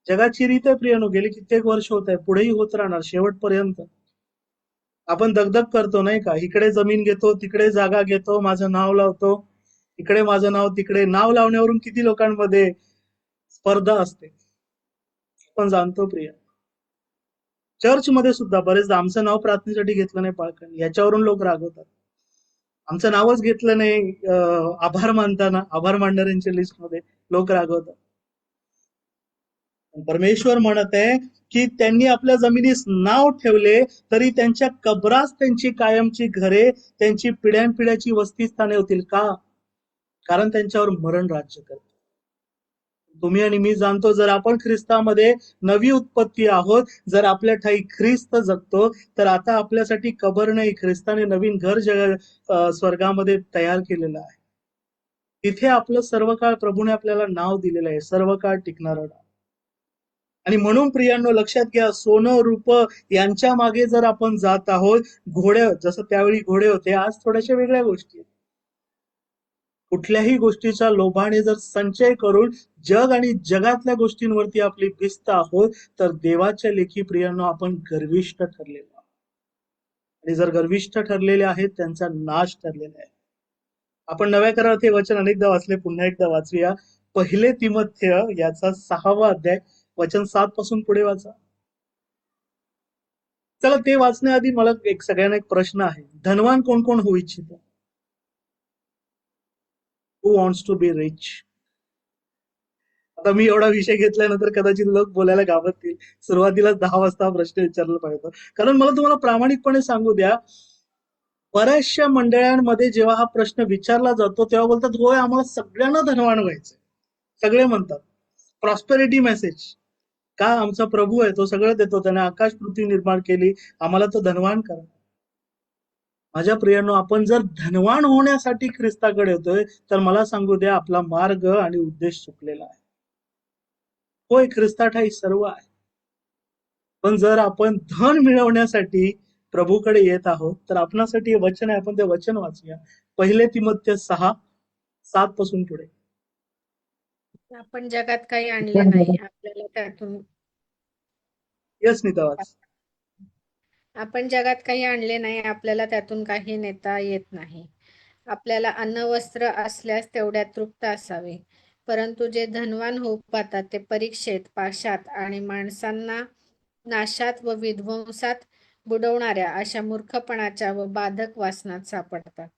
जगाची रीत आहे प्रियनो, गेली कित्येक वर्ष होत आहे, पुढेही होत राहणार शेवटपर्यंत. आपण दगदग करतो नाही का? इकडे जमीन घेतो, तिकडे जागा घेतो, माझं नाव लावतो, इकडे माझं नाव, तिकडे. नाव लावण्यावरून किती लोकांमध्ये स्पर्धा असते, आपण जाणतो प्रिय. चर्चमध्ये सुद्धा बरेचदा आमचं नाव प्रार्थनेसाठी घेतलं नाही पालकांनी, याच्यावरून लोक रागवतात. आमचं नावच घेतलं नाही आभार मानताना, आभार मांडणाऱ्यांच्या लिस्टमध्ये लोक रागवतात. परमेश्वर म्हणत आहे की त्यांनी आपल्या जमिनीस नाव ठेवले तरी त्यांच्या कबरास त्यांची कायमची घरे, त्यांची पिढ्यानपिढ्याची वस्तीस्थाने होतील का? कारण त्यांच्यावर मरण राज्य करते. तुम्ही आणि मी जाणतो, जर आपण ख्रिस्तामध्ये नवी उत्पत्ती आहोत, जर आपल्या ठाई ख्रिस्त जगतो, तर आता आपल्यासाठी कबर नाही, ख्रिस्ताने नवीन घर स्वर्गामध्ये तयार केलेलं आहे. तिथे आपलं सर्व काळ प्रभूने आपल्याला नाव दिलेलं आहे, सर्व काळ टिकणारं नाव. आणि म्हणून प्रियांनो लक्षात घ्या, सोनं रूप यांच्या मागे जर आपण जात आहोत, घोडे जसं त्यावेळी घोडे होते, आज थोड्याशा वेगळ्या गोष्टी आहेत. कुठल्याही गोष्टीच्या लोभाने जर संचय करून जग आणि जगातल्या गोष्टींवरती आपली भिस्त आहोत, तर देवाच्या लेखी प्रियांनो आपण गर्विष्ठ ठरलेलो आहोत. आणि जर गर्विष्ठ ठरलेले आहेत, त्यांचा नाश ठरलेला आहे. आपण नव्या करारात हे वचन अनेकदा वाचले, पुन्हा एकदा वाचूया. 1 तिमोथेय याचा 6वा अध्याय, वचन 7 पासून पुढे वाचा. चला, ते वाचण्याआधी मला सगळ्यांना एक प्रश्न आहे. धनवान कोण कोण होऊ इच्छितो? Who wants to be rich? आता मी एवढा विषय घेतल्यानंतर कदाचित लोक बोलायला घाबरतील. सुरुवातीला 10 वाजता हा प्रश्न विचारला पाहिजे, कारण मला तुम्हाला प्रामाणिकपणे सांगू द्या, बऱ्याचशा मंडळांमध्ये जेव्हा हा प्रश्न विचारला जातो तेव्हा बोलतात, होय आम्हाला सगळ्यांना धनवान व्हायचंय. सगळे म्हणतात प्रॉस्पेरिटी मेसेज. का? आमचा प्रभू आहे, तो सगळं देतो, त्याने आकाश पृथ्वी निर्माण केली, आम्हाला तो धनवान करा. माझ्या प्रियांनो, आपण जर धनवान होण्यासाठी ख्रिस्ताकडे येतोय, तर मला सांगू द्या, आपला मार्ग आणि उद्देश चुकलेला आहे. होय, ख्रिस्ताठाई सर्व आहे, पण जर आपण धन मिळवण्यासाठी प्रभूकडे येत आहोत, तर आपणासाठी वचन आहे. आपण ते वचन वाचूया. 1 तिमोथेय 6:7 पासून पुढे. आपण जगात काही आणले नाही, आपल्याला त्यातून यस नीता वाच. आपण जगात काही आणले नाही, आपल्याला त्यातून काही नेता येत नाही. आपल्याला अन्न वस्त्र असल्यास तेवढ्यात तृप्त असावे, परंतु जे धनवान होऊ पाहतात ते परीक्षेत, पाशात आणि माणसांना नाशात व विध्वंसात बुडवणाऱ्या अशा मूर्खपणाच्या व बाधक वासनात सापडतात.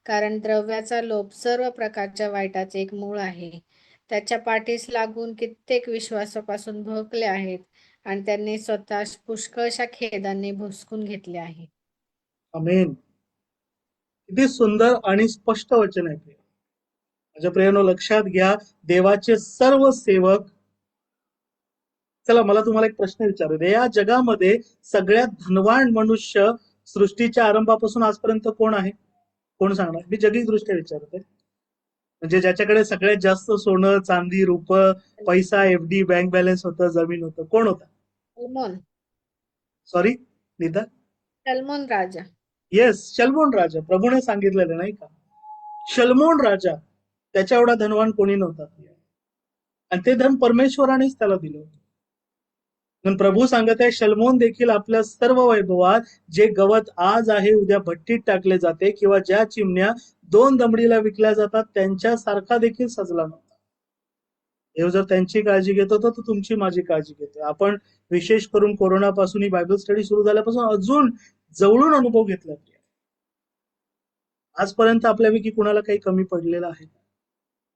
कारण द्रव्याचा लोभ सर्व प्रकारच्या वाईटाचे एक मूळ आहे. त्याच्या पाठीस लागून कित्येक विश्वासापासून भोकले आहेत आणि त्यांनी स्वतः पुष्कळशा खेदांनी भुसकून घेतले आहे. आमेन. किती सुंदर आणि स्पष्ट वचन आहे. माझ्या प्रियांनो, लक्षात घ्या, देवाचे सर्व सेवक. चला, मला तुम्हाला एक प्रश्न विचारू दे. या जगामध्ये सगळ्यात धनवान मनुष्य सृष्टीच्या आरंभापासून आजपर्यंत कोण आहे? कोण सांगणार? मी जगिक दृष्ट्या विचारते. म्हणजे ज्याच्याकडे सगळ्यात जास्त सोनं, चांदी, रूप, पैसा, FD, बँक बॅलन्स होतं, जमीन होतं, कोण होता? सलमोन. सॉरी नीता? सलमोन राजा. येस, शलमोन राजा. प्रभूने सांगितलेलं नाही का? शलमोन राजा, त्याच्या एवढा धनवान कोणी नव्हता. आणि ते धन परमेश्वरानेच त्याला दिलं होतं. पण प्रभू सांगत आहे, शलमोन देखील आपल्या सर्व वैभवात जे गवत आज आहे उद्या भट्टीत टाकले जाते, किंवा ज्या चिमण्या 2 दमडीला विकल्या जातात त्यांच्यासारखा देखील सजला नव्हता. देव जर त्यांची काळजी घेतो तर तो तुमची माझी काळजी घेतो. आपण विशेष करून कोरोनापासून ही बायबल स्टडी सुरू झाल्यापासून अजून जवळून अनुभव घेतला. आजपर्यंत आपल्यापैकी कुणाला काही कमी पडलेलं आहे का?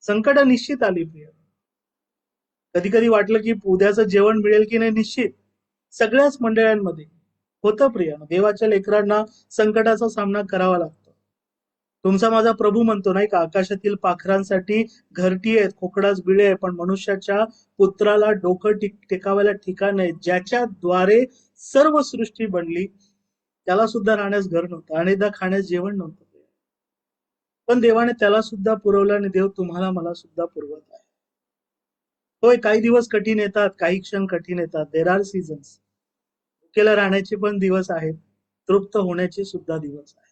संकट निश्चित आली प्रिय. कधी कधी वाटलं की उद्याचं जेवण मिळेल की नाही. निश्चित सगळ्याच मंडळांमध्ये होतं प्रिय. देवाच्या लेकरांना संकटाचा सामना करावा लागतो. तुमचा माझा प्रभू म्हणतो नाही का, आकाशातील पाखरांसाठी घरटी आहेत, खोकडाच बिळे आहे, पण मनुष्याच्या पुत्राला डोकं टेकावायला ठिकाण आहे. ज्याच्याद्वारे सर्व सृष्टी बनली त्याला सुद्धा राहण्यास घर नव्हतं, अनेकदा खाण्यास जेवण नव्हतं, पण देवाने त्याला सुद्धा पुरवलं आणि देव तुम्हाला मला सुद्धा पुरवत आहे. होय, काही दिवस कठीण येतात, काही क्षण कठीण येतात. There are seasons. भुकेला राहण्याचे पण दिवस आहेत, तृप्त होण्याचे सुद्धा दिवस आहेत.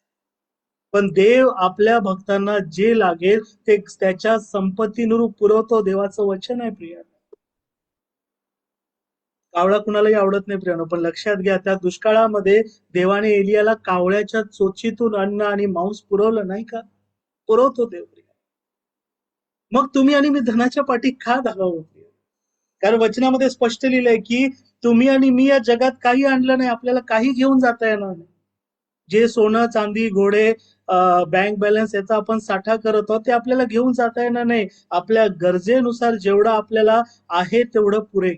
पण देव आपल्या भक्तांना जे लागेल ते त्याच्या संपत्तीनुरूप पुरवतो. देवाचं वचन आहे प्रिय. कावळा कुणालाही आवडत नाही प्रियानो, पण लक्षात घ्या त्या दुष्काळामध्ये देवाने एलियाला कावळ्याच्या चोचीतून अन्न आणि मांस पुरवलं नाही का? पुरवतो देव प्रिय. मग तुम्ही आणि मी धनाच्या पाठी का धावावं प्रिय? कारण वचनामध्ये स्पष्ट लिहिलंय की तुम्ही आणि मी या जगात काही आणलं नाही, आपल्याला काही घेऊन जाता येणार नाही. जे सोनं चांदी घोडे बँक बॅलन्स याचा आपण साठा करत आहोत ते आपल्याला घेऊन जाता येणार नाही. आपल्या गरजेनुसार जेवढं आपल्याला आहे तेवढं पुरे.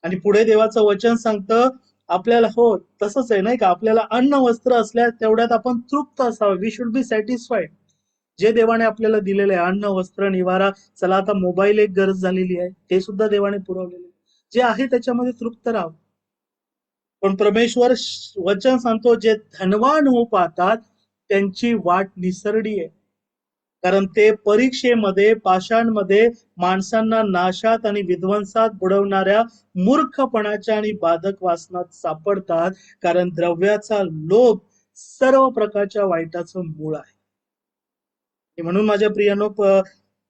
आणि पुढे देवाचं वचन सांगतं आपल्याला, हो तसंच आहे नाही का, आपल्याला अन्न वस्त्र असल्यास तेवढ्यात आपण तृप्त असावं. We should be satisfied. जे देवाने आपल्याला दिलेलं आहे अन्न वस्त्र निवारा. चला आता मोबाईल एक गरज झालेली आहे, ते सुद्धा देवाने पुरवलेले. जे आहे त्याच्यामध्ये तृप्त राहावं. पण परमेश्वर वचन सांगतो जे धनवान होऊ पाहतात त्यांची वाट निसरडी आहे. कारण ते परीक्षेमध्ये पाषाणमध्ये माणसांना नाशात आणि विध्वंसात बुडवणाऱ्या मूर्खपणाच्या आणि बाधक वासनात सापडतात. कारण द्रव्याचा लोभ सर्व प्रकारच्या वाईटाचं मूळ आहे. म्हणून माझ्या प्रियानो,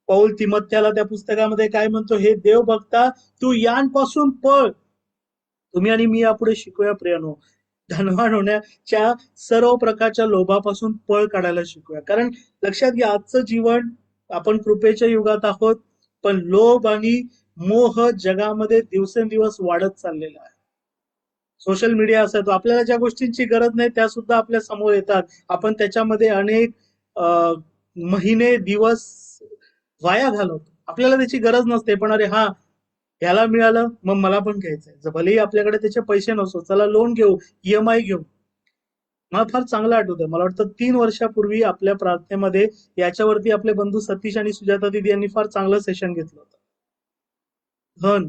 पौल तिमोथेला त्या पुस्तकामध्ये काय म्हणतो, हे देव भक्ता तू यांपासून पळ. तुम्ही आणि मी यापुढे शिकूया प्रियानो, धनवान होण्याच्या सर्व प्रकारच्या लोभापासून पळ काढायला शिकूया. कारण लक्षात घ्या आजचं जीवन, आपण कृपेच्या युगात आहोत, पण लोभ आणि मोह जगामध्ये दिवसेंदिवस वाढत चाललेला आहे. सोशल मीडिया असा तो आपल्याला ज्या गोष्टींची गरज नाही त्या सुद्धा आपल्या समोर येतात. आपण त्याच्यामध्ये अनेक महिने दिवस वाया घालवतो. आपल्याला त्याची गरज नसते, पण अरे हा याला मिळालं मग मला पण घ्यायचंय. भलेही आपल्याकडे त्याचे पैसे नसो, चला लोन घेऊ, EMI घेऊ. मला फार चांगलं आठवतंय, मला वाटतं 3 वर्षापूर्वी आपल्या प्रार्थनेमध्ये याच्यावरती आपले बंधू सतीश आणि सुजाता दिदी यांनी फार चांगलं सेशन घेतलं होतं. धन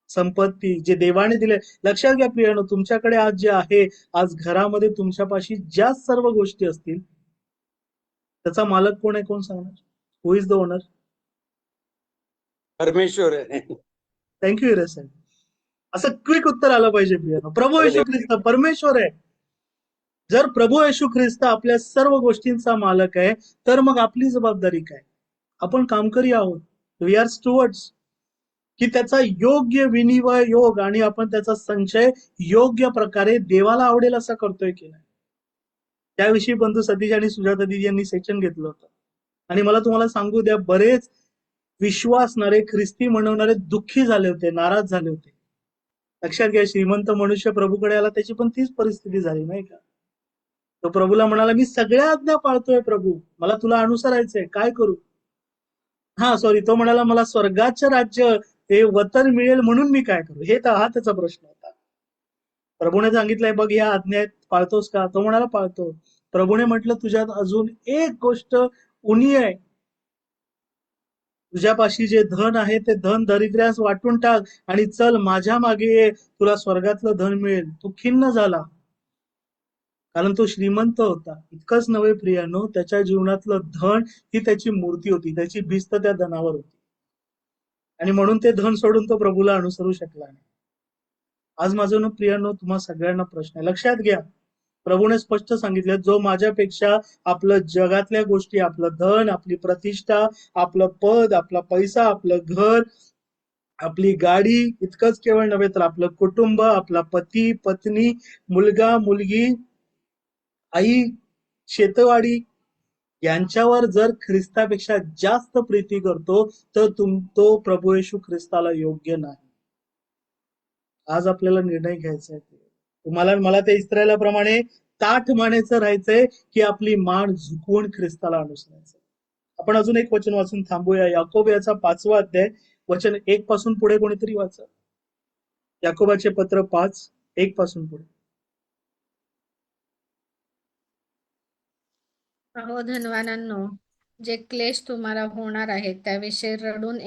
संपत्ती जे देवाने दिले. लक्षात घ्या प्रियानो, तुमच्याकडे आज जे आहे, आज घरामध्ये तुमच्यापाशी ज्या सर्व गोष्टी असतील त्याचा मालक कोण आहे, कोण सांगणार? हु इज द ओनर? परमेश्वर आहे. थँक्यू हिरे साहेब. असं क्विक उत्तर आलं पाहिजे प्रियानो. प्रभू येशू ख्रिस्त परमेश्वर आहे. जर प्रभू येशू ख्रिस्त आपल्या सर्व गोष्टींचा मालक आहे तर मग आपली जबाबदारी काय? आपण कामकरी आहोत. We are stewards. की त्याचा योग्य विनिमय योग आणि आपण त्याचा संचय योग्य प्रकारे देवाला आवडेल असा करतोय की नाही, त्याविषयी बंधू सतीश आणि सुजाता दिदी यांनी सेशन घेतलं होतं. आणि मला तुम्हाला सांगू द्या, बरेच विश्वासणारे ख्रिस्ती म्हणवणारे दुःखी झाले होते, नाराज झाले होते. लक्षात घ्या, श्रीमंत मनुष्य प्रभूकडे आला त्याची पण तीच परिस्थिती झाली नाही का? तो प्रभूला म्हणाला, मी सगळ्या आज्ञा पाळतोय प्रभू, मला तुला अनुसरायचंय, काय करू? तो म्हणाला, मला स्वर्गाचं राज्य हे वतन मिळेल म्हणून मी काय करू? हा त्याचा प्रश्न होता. प्रभूने सांगितलंय, बघ या आज्ञा पाळतोस का? तो म्हणाला पाळतो. प्रभूने म्हटलं, तुझ्यात अजून एक गोष्ट उणी आहे. तुझ्यापाशी जे धन आहे ते धन दरिद्र्यास वाटून टाक आणि चल माझ्या मागे ये, तुला स्वर्गातलं धन मिळेल. तो खिन्न झाला कारण तो श्रीमंत होता. इतकंच नव्हे प्रियानो, त्याच्या जीवनातलं धन ही त्याची मूर्ती होती, त्याची भिस्त त्या धनावर होती. आणि म्हणून ते धन सोडून तो प्रभूला अनुसरू शकला नाही. आज माझं प्रियानो तुम्हा सगळ्यांना प्रश्न आहे. लक्षात घ्या, प्रभूने स्पष्ट सांगितलं, जो माझ्यापेक्षा आपलं जगातल्या गोष्टी, आपलं धन, आपली प्रतिष्ठा, आपलं पद, आपला पैसा, आपलं घर, आपली गाडी, इतकंच केवळ नव्हे तर आपलं कुटुंब, आपला पती पत्नी, मुलगा मुलगी, आई, शेतवाडी, यांच्यावर जर ख्रिस्तापेक्षा जास्त प्रीती करतो तर तो प्रभू येशू ख्रिस्ताला योग्य नाही. आज आपल्याला निर्णय घ्यायचा आहे. तुम्हाला आणि मला ते इस्रायलाप्रमाणे ताठ मानेचं राहायचंय की आपली मान झुकवून ख्रिस्ताला अनुसरायचं. आपण अजून एक वचन वाचून थांबूया. याकोब याचा 5वा अध्याय वचन 1 पासून पुढे कोणीतरी वाचा. याकोबाचे पत्र 5:1 पासून पुढे. अहो धनवानांनो, जे क्लेश तुम्हाला होणार आहेत त्याविषयी रडून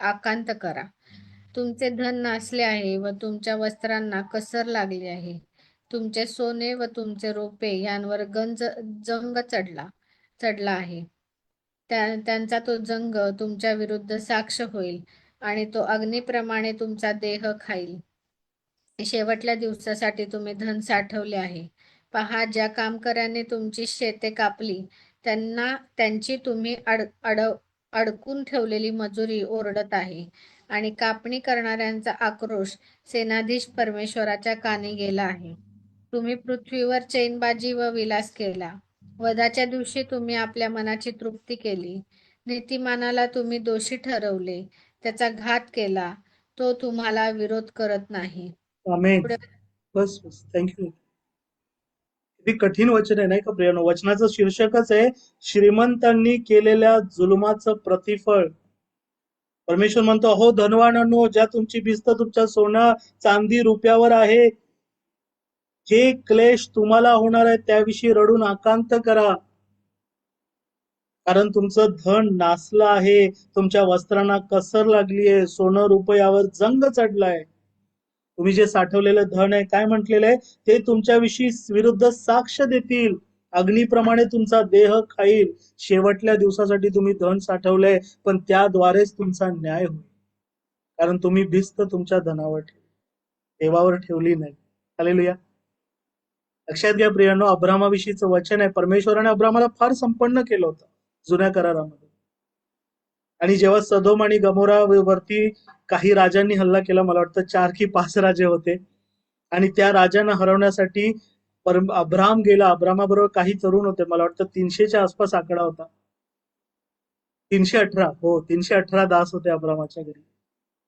आकांत करा. तुमचे धन नासले आहे व तुमच्या वस्त्रांना कसर लागली आहे. तुमचे सोने व तुमचे रोपे यांवर जंग चढला आहे. त्यांचा तो जंग तुमच्या विरुद्ध साक्ष होईल आणि तो अग्नीप्रमाणे तुमचा देह खाईल. शेवटल्या दिवसासाठी तुम्ही धन साठवले आहे. पहा, ज्या कामकऱ्यांनी तुमची शेते कापली त्यांची तुम्ही अडकून ठेवलेली मजुरी ओरडत आहे आणि कापणी करणाऱ्यांचा आक्रोश सेनाधीश परमेश्वराच्या कानी गेला आहे. तुम्ही पृथ्वीवर चैनबाजी व विलास केला. वधाच्या दिवशी तुम्ही आपल्या मनाची तृप्ती केली. नीतिमानाला तुम्ही दोषी ठरवले, त्याचा घात केला. तो तुम्हाला विरोध करत नाही. आमेन. बस थँक्यू. किती कठीण वचन आहे नाही का प्रियानो. वचनाचं शीर्षकच आहे श्रीमंतांनी केलेल्या जुलमाचं प्रतिफळ. परमेश्वर म्हणतो, अहो धनवानांनो, ज्या तुमची भिस्त तुमच्या सोनं चांदी रुपयावर आहे, जे क्लेश तुम्हाला होणार आहे त्याविषयी रडून आकांत करा, कारण तुमचं धन नासलं आहे, तुमच्या वस्त्रांना कसर लागली आहे, सोनं रुपयावर जंग चढलाय. तुम्ही जे साठवलेलं धन आहे, काय म्हटलेलं आहे, ते तुमच्याविषयी विरुद्ध साक्ष देतील. अग्नीप्रमाणे तुमचा देह खाईल. शेवटल्या दिवसासाठी तुम्ही धन साठवलंय, पण त्याद्वारेच तुमचा न्याय होईल. कारण तुम्ही भिस्त तुमच्या धनावर ठेवली, देवावर ठेवली नाही. हालेलुया. लक्षात घ्या प्रियांनो, अब्रामाविषयीचं वचन आहे. परमेश्वराने अब्रामाला फार संपन्न केलं होतं जुन्या करारामध्ये. आणि जेव्हा सदोम आणि गमोरा वरती काही राजांनी हल्ला केला, मला वाटतं 4 की 5 राजे होते, आणि त्या राजांना हरवण्यासाठी अब्राम गेला. अब्रामाबरोबर काही तरुण होते, मला वाटतं 300च्या आसपास आकडा होता. 318, हो 318 दास होते अब्रामाच्या घरी.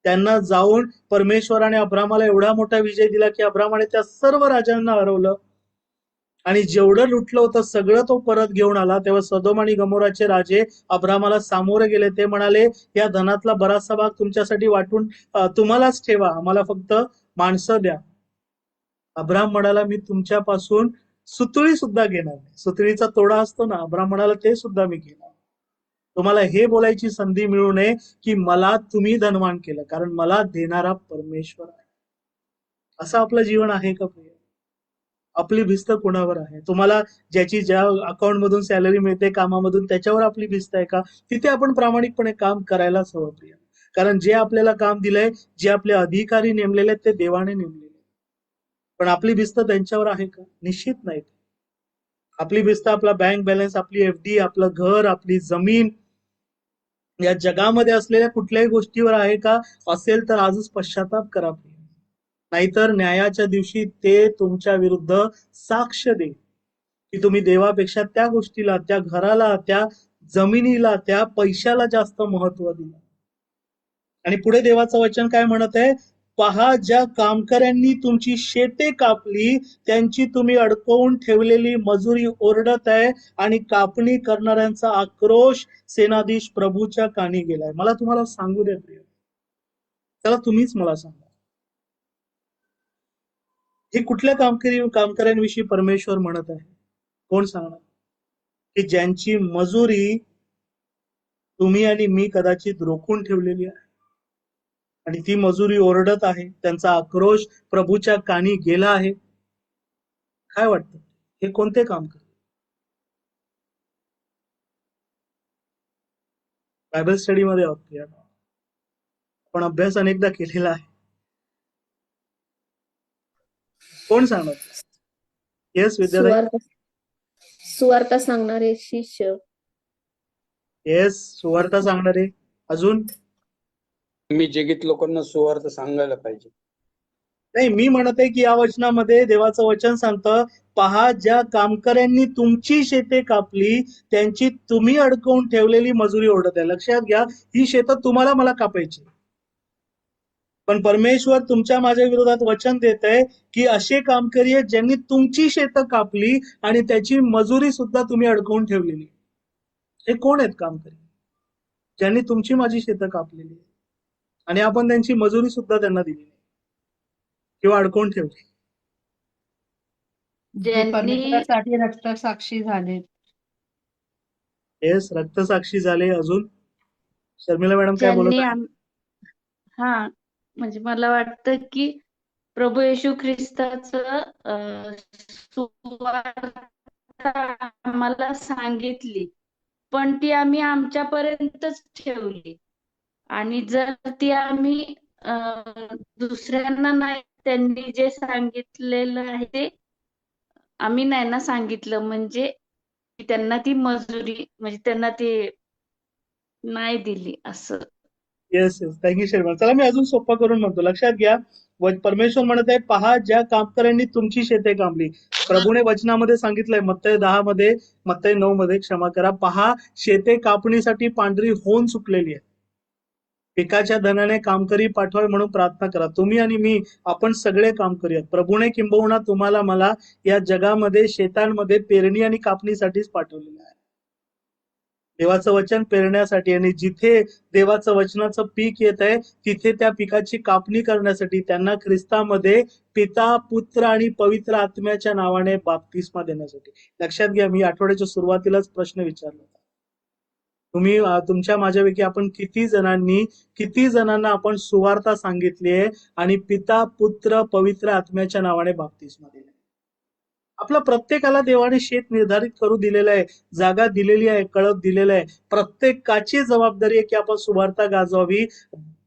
त्यांना जाऊन परमेश्वराने अब्रामाला एवढा मोठा विजय दिला की अब्रामाने त्या सर्व राजांना हरवलं आणि जेवढं लुटलं होतं सगळं तो परत घेऊन आला. तेव्हा सदोम आणि गमोराचे राजे अब्रामाला सामोरे गेले. ते म्हणाले, या धनातला बराचसा भाग तुमच्यासाठी वाटून तुम्हालाच ठेवा, आम्हाला फक्त माणसं द्या. अब्राम म्हणाला, मी तुमच्यापासून सुतळी सुद्धा घेणार नाही. सुतळीचा तोडा असतो ना, अब्राम म्हणाला, ते सुद्धा मी घेणार. तुम्हाला हे बोलायची संधी मिळू नये की मला तुम्ही धनवान केलं, कारण मला देणारा परमेश्वर आहे. असं आपलं जीवन आहे का प्रिय? आपली भिस्त कोणावर आहे? तुम्हाला ज्या अकाउंट मधून सॅलरी मिळते, कामामधून, त्याच्यावर आपली भिस्त आहे का? तिथे आपण प्रामाणिकपणे काम करायलाच हवं प्रिय. कारण जे आपल्याला काम दिलंय, जे आपले अधिकारी नेमलेले आहेत, ते देवाने नेमलेले. पण आपली भिस्त त्यांच्यावर आहे का? निश्चित नाही. आपली भिस्त आपला बँक बॅलन्स, आपली FD, आपलं घर, आपली जमीन, या जगामध्ये असलेल्या कुठल्याही गोष्टीवर आहे का? असेल तर आजच पश्चाताप करा, नाहीतर न्यायाच्या दिवशी ते तुमच्या विरुद्ध साक्ष देईल की तुम्ही देवापेक्षा त्या गोष्टीला, त्या घराला, त्या जमिनीला, त्या पैशाला जास्त महत्व दिलं. आणि पुढे देवाचं वचन काय म्हणत आहे? पहा, ज्या कामकऱ्यांनी तुमची शेते कापली त्यांची तुम्ही अडकवून ठेवलेली मजुरी ओरडत आहे आणि कापणी करणाऱ्यांचा आक्रोश सेनाधीश प्रभूच्या कानी गेलाय. मला तुम्हाला सांगू द्या प्रिय, चला तुम्हीच मला सांगा, हे कुठल्या कामकऱ्यांविषयी परमेश्वर म्हणत आहे? कोण सांगणार? की ज्यांची मजुरी तुम्ही आणि मी कदाचित रोखून ठेवलेली आहे आणि ती मजुरी ओरडत आहे, त्यांचा आक्रोश प्रभूच्या कानी गेला आहे. काय वाटतं, हे कोणते काम करते? बायबल स्टडी मध्ये आहोत, आपण अभ्यास अनेकदा केलेला आहे. कोण सांगणार? येस विद्यार्थी, सुवार्ता सांगणारे शिष्य. येस सुवार्ता सांगणारे. अजून मी जगत लोकांना सुवार्ता सांगायला पाहिजे. नाही, मी म्हणत आहे की या वचनामध्ये देवाचं वचन सांगतं, पहा ज्या कामकऱ्यांनी तुमची शेते कापली त्यांची तुम्ही अडकवून ठेवलेली मजुरी ओढत आहे. लक्षात घ्या, ही शेतं तुम्हाला मला कापायची, पण परमेश्वर तुमच्या माझ्या विरोधात वचन देत आहे की असे कामकरी आहेत ज्यांनी तुमची शेतं कापली आणि त्याची मजुरी सुद्धा तुम्ही अडकवून ठेवलेली. हे कोण आहेत कामकरी? ज्यांनी तुमची माझी शेतं कापलेली आणि आपण त्यांची मजुरी सुद्धा त्यांना दिली नाही किंवा अडकवून ठेवली. जे ज्यांनी परमेश्वरासाठी रक्तसाक्षी झाले, येस, रक्तसाक्षी झाले. अजून शर्मिला मॅडम काय बोलत ज्यांनी आहे? हा म्हणजे मला वाटतं की प्रभू येशू ख्रिस्ताचं सुवार्ता आम्हाला सांगितली, पण ती आम्ही आमच्यापर्यंतच ठेवली. आणि जर ती आम्ही दुसऱ्यांना नाही, त्यांनी जे सांगितलेलं आहे ते आम्ही नाही ना सांगितलं, म्हणजे त्यांना ती मजुरी म्हणजे त्यांना ती नाही दिली असं. Yes yes, thank you Sharma. चला मी अजून सोपा करून म्हणतो. लक्षात घ्या, परमेश्वर म्हणत आहे, पहा ज्या कामकऱ्यांनी तुमची शेते कापली. प्रभूने वचनामध्ये सांगितलंय, मत्तई 10 मध्ये, मत्तई 9 मध्ये, क्षमा करा, पहा शेते कापणीसाठी पांढरी होऊन सुकलेली आहे. पिकाच्या धनाने कामकरी पाठवावे म्हणून प्रार्थना करा. तुम्ही आणि मी, आपण सगळे कामकरी आहोत. प्रभूने किंबहुना तुम्हाला मला या जगामध्ये शेतांमध्ये पेरणी आणि कापणीसाठीच पाठवलेलं आहे. देवाचं वचन पेरण्यासाठी, आणि जिथे देवाचं वचनाचं पीक येत आहे तिथे त्या पिकाची कापणी करण्यासाठी त्यांना ख्रिस्तामध्ये पिता, पुत्र आणि पवित्र आत्म्याच्या नावाने बाप्तिस्मा देण्यासाठी. लक्षात घ्या, मी आठवड्याच्या सुरुवातीलाच प्रश्न विचारला होता. तुम्ही तुमच्या माझ्यापैकी आपण किती जणांना आपण सुवार्ता सांगितली आहे आणि पिता, पुत्र, पवित्र आत्म्याच्या नावाने बाप्तिस्मा दिले? आपल्या प्रत्येकाला देवाने शेत निर्धारित करू दिलेलं आहे, जागा दिलेली आहे, कळप दिलेलं आहे. प्रत्येकाची जबाबदारी आहे की आपण सुवार्ता गाजवावी,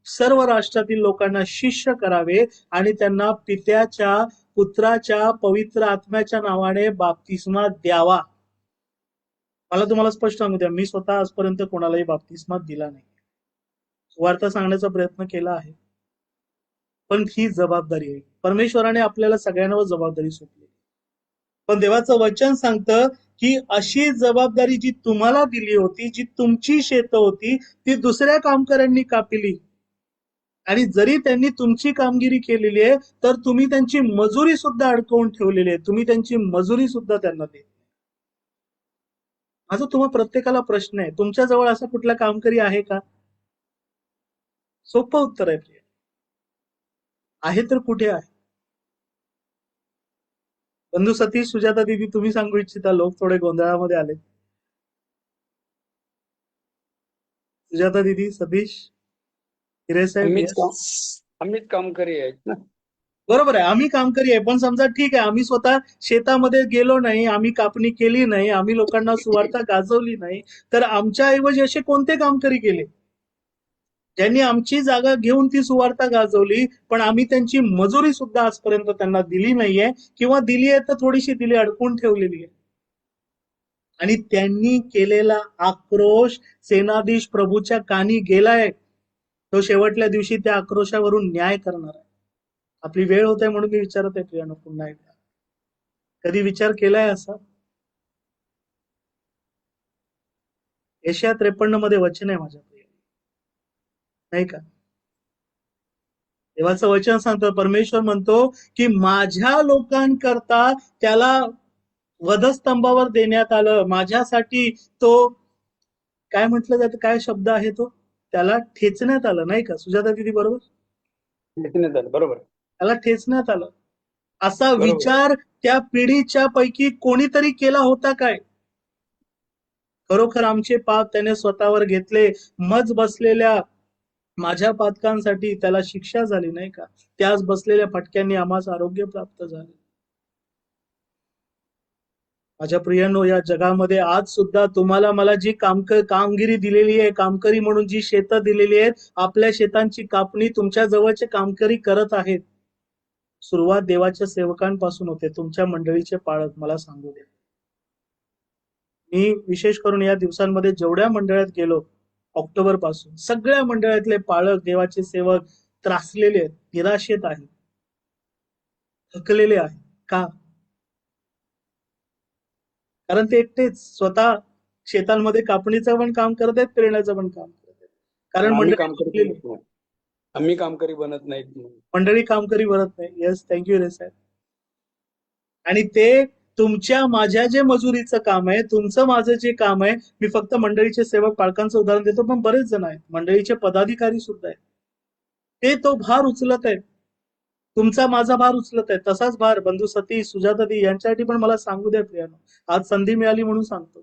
सर्व राष्ट्रातील लोकांना शिष्य करावे आणि त्यांना पित्याच्या, पुत्राच्या, पवित्र आत्म्याच्या नावाने बाप्तिस्मा द्यावा. मला तुम्हाला स्पष्ट सांगू द्या, मी स्वतः आजपर्यंत कोणालाही बाप्तिस्मा दिला नाही. सुवार्ता सांगण्याचा प्रयत्न केला आहे, पण ही जबाबदारी आहे. परमेश्वराने आपल्याला सगळ्यांवर जबाबदारी सोपली, पण देवाचं वचन सांगतं की अशी जबाबदारी जी तुम्हाला दिली होती, जी तुमची शेतं होती, ती दुसऱ्या कामकऱ्यांनी कापली, आणि जरी त्यांनी तुमची कामगिरी केलेली आहे तर तुम्ही त्यांची मजुरी सुद्धा अडकवून ठेवलेली आहे. तुम्ही त्यांची मजुरी सुद्धा त्यांना देत. माझा तुम्हा प्रत्येकाला प्रश्न आहे, तुमच्या जवळ असा कुठला कामकरी आहे का? सोपं उत्तर आहे प्रिय. आहे तर कुठे आहे? बंधू सतीश, सुजाता दीदी, तुम्ही सांगू इच्छिता? लोक थोडे गोंधळामध्ये आले. सुजाता दीदी, सतीश, हिरे साहेब. आम्हीच कामकरी आहेत ना. बरोबर आहे, आम्ही कामकरी आहे. पण समजा ठीक आहे, आम्ही स्वतः शेतामध्ये गेलो नाही, आम्ही कापणी केली नाही, आम्ही लोकांना सुवार्ता गाजवली नाही, तर आमच्या ऐवजी असे कोणते कामकरी केले ज्यांनी आमची जागा घेऊन ती सुवार्ता गाजवली, पण आम्ही त्यांची मजुरी सुद्धा आजपर्यंत त्यांना दिली नाहीये, किंवा दिली आहे तर थोडीशी दिली, अडकून ठेवलेली आहे. आणि त्यांनी केलेला आक्रोश सेनाधीश प्रभूच्या कानी गेलाय. तो शेवटल्या दिवशी त्या आक्रोशावरून न्याय करणार आहे. आपली वेळ होत आहे म्हणून मी विचारत आहे प्रियानो पुन्हा एकदा, कधी विचार केलाय असा? यशया 53 मध्ये वचन आहे माझ्या प्रिय, नाही का? देवाचं वचन सांगतं, परमेश्वर म्हणतो की माझ्या लोकांकरता त्याला वधस्तंभावर देण्यात आलं. माझ्यासाठी तो, काय म्हटलं जातं, काय शब्द आहे तो, त्याला ठेचण्यात आलं, नाही का सुजाता दीदी? बरोबर, ठेचण्यात आलं. बरोबर, त्याला ठेचण्यात आलं. असा विचार त्या पिढीच्या पैकी कोणीतरी केला होता काय? खरोखर आमचे पाप त्याने स्वतःवर घेतले. मज बसलेल्या माझ्या पातकांसाठी त्याला शिक्षा झाली, नाही का? त्याच बसलेल्या फटक्यांनी आम्हाला आरोग्य प्राप्त झाले. माझ्या प्रियांनो, या जगामध्ये आज सुद्धा तुम्हाला मला जी कामगिरी दिलेली आहे, कामकरी म्हणून जी शेतं दिलेली आहेत, आपल्या शेतांची कापणी तुमच्या जवळचे कामकरी करत आहेत. सुरुवात देवाच्या सेवकांपासून होते, तुमच्या मंडळीचे पाळक. मला सांगू दे, मी विशेष करून या दिवसांमध्ये जेवढ्या मंडळात गेलो ऑक्टोबर पासून, सगळ्या मंडळातले पाळक, देवाचे सेवक त्रासलेले आहेत, निराशेत आहेत. थकलेले आहेत. का? कारण ते एकटेच स्वतः शेतांमध्ये कापणीचं पण काम करत आहेत, पेरण्याचं पण काम करत आहेत. कारण आम्ही मंडळी कामकरी थकलेली. बनत नाही. आम्ही कामकरी बनत नाहीत म्हणून. मंडळी कामकरी बनत नाही. येस, थँक्यू रे साहेब. आणि ते तुमच्या माझ्या जे मजुरीचं काम आहे, तुमचं माझं जे काम आहे, मी फक्त मंडळीचे सेवक पालकांचं उदाहरण देतो, पण बरेच जण आहेत, मंडळीचे पदाधिकारी सुद्धा आहेत, ते तो भार उचलत आहेत, तुमचा माझा भार उचलत आहे. तसाच भार बंधू सतीश, सुजातादी यांच्यासाठी पण मला सांगू द्या प्रियानो. आज संधी मिळाली म्हणून सांगतो.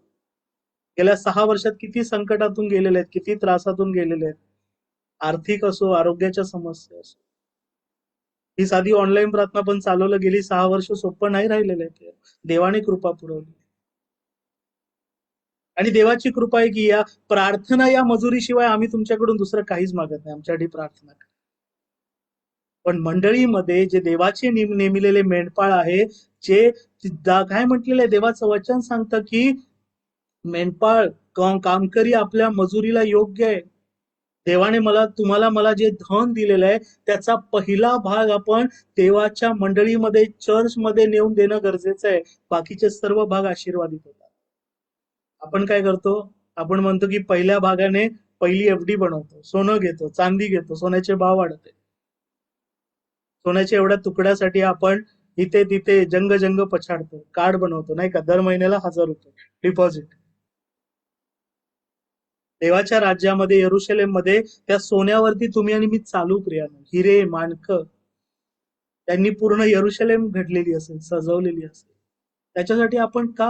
गेल्या 6 वर्षात किती संकटातून गेलेले आहेत, किती त्रासातून गेलेले आहेत, आर्थिक असो, आरोग्याच्या समस्या असो. ही साधी ऑनलाईन प्रार्थना पण चालवलं गेली 6 वर्ष सोपं नाही राहिलेलं आहे. देवाने कृपा पुरवली आणि देवाची कृपा आहे की या प्रार्थना या मजुरीशिवाय आम्ही तुमच्याकडून दुसरं काहीच मागत नाही. आमच्यासाठी प्रार्थना करा. पण मंडळीमध्ये जे देवाचे नेमिलेले मेंढपाळ आहे, जे काय म्हटलेलं आहे, देवाचं वचन सांगतं की मेंढपाळ कामकरी आपल्या मजुरीला योग्य आहे. देवाने तुम्हाला जे धन दिलेलं आहे त्याचा पहिला भाग आपण देवाच्या मंडळीमध्ये चर्चमध्ये नेऊन देणं गरजेचं आहे. बाकीचे सर्व भाग आशीर्वादित होतात. आपण काय करतो? आपण म्हणतो की पहिल्या भागाने पहिली एफडी बनवतो, सोनं घेतो, चांदी घेतो, सोन्याचे भाव वाढते. सोन्याच्या एवढ्या तुकड्यासाठी आपण इथे तिथे जंग पछाडतो, कार्ड बनवतो नाही का, दर महिन्याला 1000 रुपये डिपॉझिट. देवाच्या राज्यामध्ये यरुशलेम मध्ये त्या सोन्यावरती तुम्ही आणि मी चालू प्रियानो, हिरे माणकं त्यांनी पूर्ण यरुशलेम घडलेली असेल, सजवलेली असेल. त्याच्यासाठी आपण का?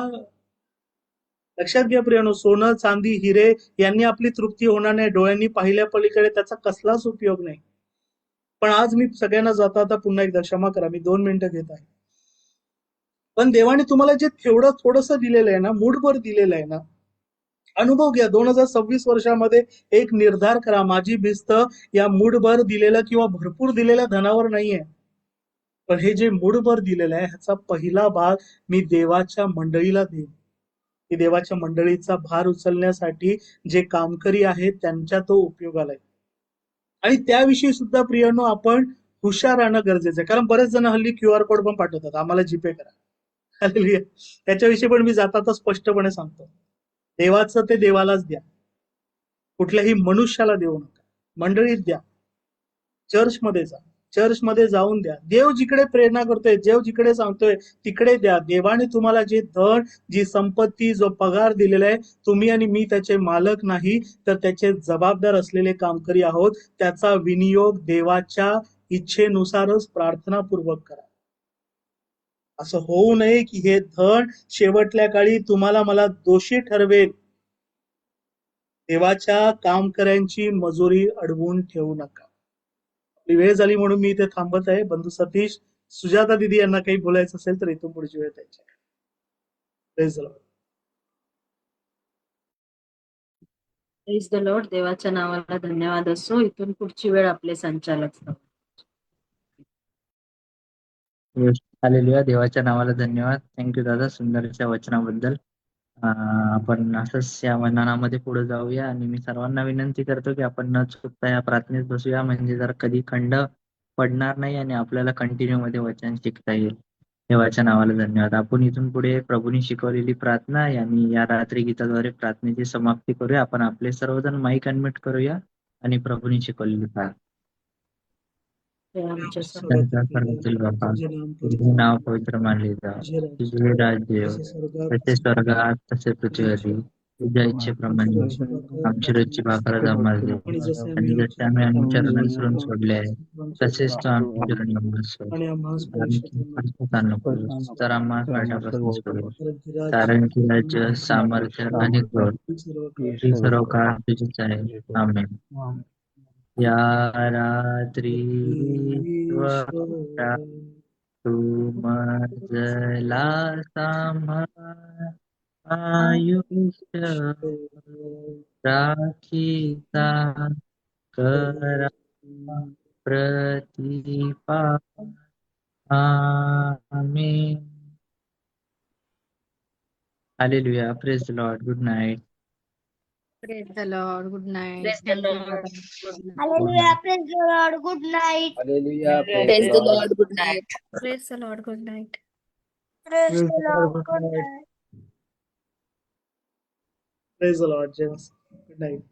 लक्षात घ्या प्रियानो, सोनं चांदी हिरे यांनी आपली तृप्ती होणार नाही. डोळ्यांनी पाहिल्या पलीकडे त्याचा कसलाच उपयोग नाही. पण आज मी सगळ्यांना जाता पुन्हा एकदा क्षमा करा, मी 2 मिनिटं घेत आहे. पण देवाने तुम्हाला जे थोडंसं दिलेलं आहे ना, मूठभर दिलेलं आहे ना, अनुभव घ्या. 2026 वर्षामध्ये एक निर्धार करा, माझी भिस्त या मूठभर दिलेलं किंवा भरपूर दिलेल्या धनावर नाहीये, पण हे जे मूठभर दिलेलं आहे ह्याचा पहिला भाग मी देवाच्या मंडळीला देईन. की देवाच्या मंडळीचा भार उचलण्यासाठी जे कामकरी आहेत त्यांच्या तो उपयोगाला आहे. आणि त्याविषयी सुद्धा प्रियानो आपण हुशार राहणं गरजेचं आहे. कारण बरेच जण हल्ली QR कोड पण पाठवतात, आम्हाला जीपे करा. त्याच्याविषयी पण मी जाता स्पष्टपणे सांगतो, देवाचं ते देवालाच द्या, कुठल्याही मनुष्याला देऊ नका. मंडळीत द्या, चर्चमध्ये जा, चर्चमध्ये जाऊन द्या. देव जिकडे प्रेरणा करतोय, देव जिकडे सांगतोय तिकडे द्या. देवाने तुम्हाला जे धन, जी संपत्ती, जो पगार दिलेला आहे, तुम्ही आणि मी त्याचे मालक नाही, तर त्याचे जबाबदार असलेले कामकरी आहोत. त्याचा विनियोग देवाच्या इच्छेनुसारच प्रार्थनापूर्वक करा. असं होऊ नये की हे धन शेवटल्या काळी तुम्हाला मला दोषी ठरवेल. देवाच्या कामकऱ्यांची मजुरी अडवून ठेवू नका. आपली वेळ झाली म्हणून मी इथे थांबत आहे. बंधू सतीश, सुजाता दिदी यांना काही बोलायचं असेल तर इथून पुढची वेळ त्यांच्याकडे. Praise the Lord. Praise the Lord. देवाच्या नावाला धन्यवाद असो. इथून पुढची वेळ आपले संचालक. हालेलुया. देवाच्या नावाला धन्यवाद. थँक्यू दादा, सुंदरच्या वचनाबद्दल. आपण असंच या वंदनामध्ये पुढे जाऊया आणि मी सर्वांना विनंती करतो की आपण न चुकता या प्रार्थनेत बसूया, म्हणजे जर कधी खंड पडणार नाही आणि आपल्याला कंटिन्यू मध्ये वचन शिकता येईल. देवाच्या नावाला धन्यवाद. आपण इथून पुढे प्रभूंनी शिकवलेली प्रार्थना आणि या रात्री गीताद्वारे प्रार्थनेची समाप्ती करूया. आपण आपले सर्वजण माईक अनम्यूट करूया आणि प्रभूंनी शिकवलेली प्रार्थना. आमच्या त्यांचा सर्वतील बापा, तुझे नाव पवित्र मानले जा, तुझे राज्य जसे स्वर्गात तसे पृथ्वीवरही, तुझ्या इच्छेप्रमाणे आमची रोजची भाकर आम्हाला दे, आणि जसे आम्ही आमच्या ऋण विसरून सोडले आहे तसेच तो आमच्या ऋण नसो, नको तर आम्हा वाटापासून सोडू, कारण की राज्य, सामर्थ्य आणि क्रोध ही सर्व काळ तुझीच आहे. आमेन. या रात्री तू मजला सांभाळ, आयुष्य राखीचा करा प्रतिपाल. Amen. Hallelujah. Praise the Lord. Good night. Praise the Lord. Good night. Praise the Thank you, Lord. brother. Good night. Hallelujah. Praise the Lord. Good night. Hallelujah, Praise praise Praise the the Lord. Lord. Good night. Praise the Lord. Good night. Praise Praise the the Lord. Lord. Good Good night. night. Praise the Lord, James. Good night.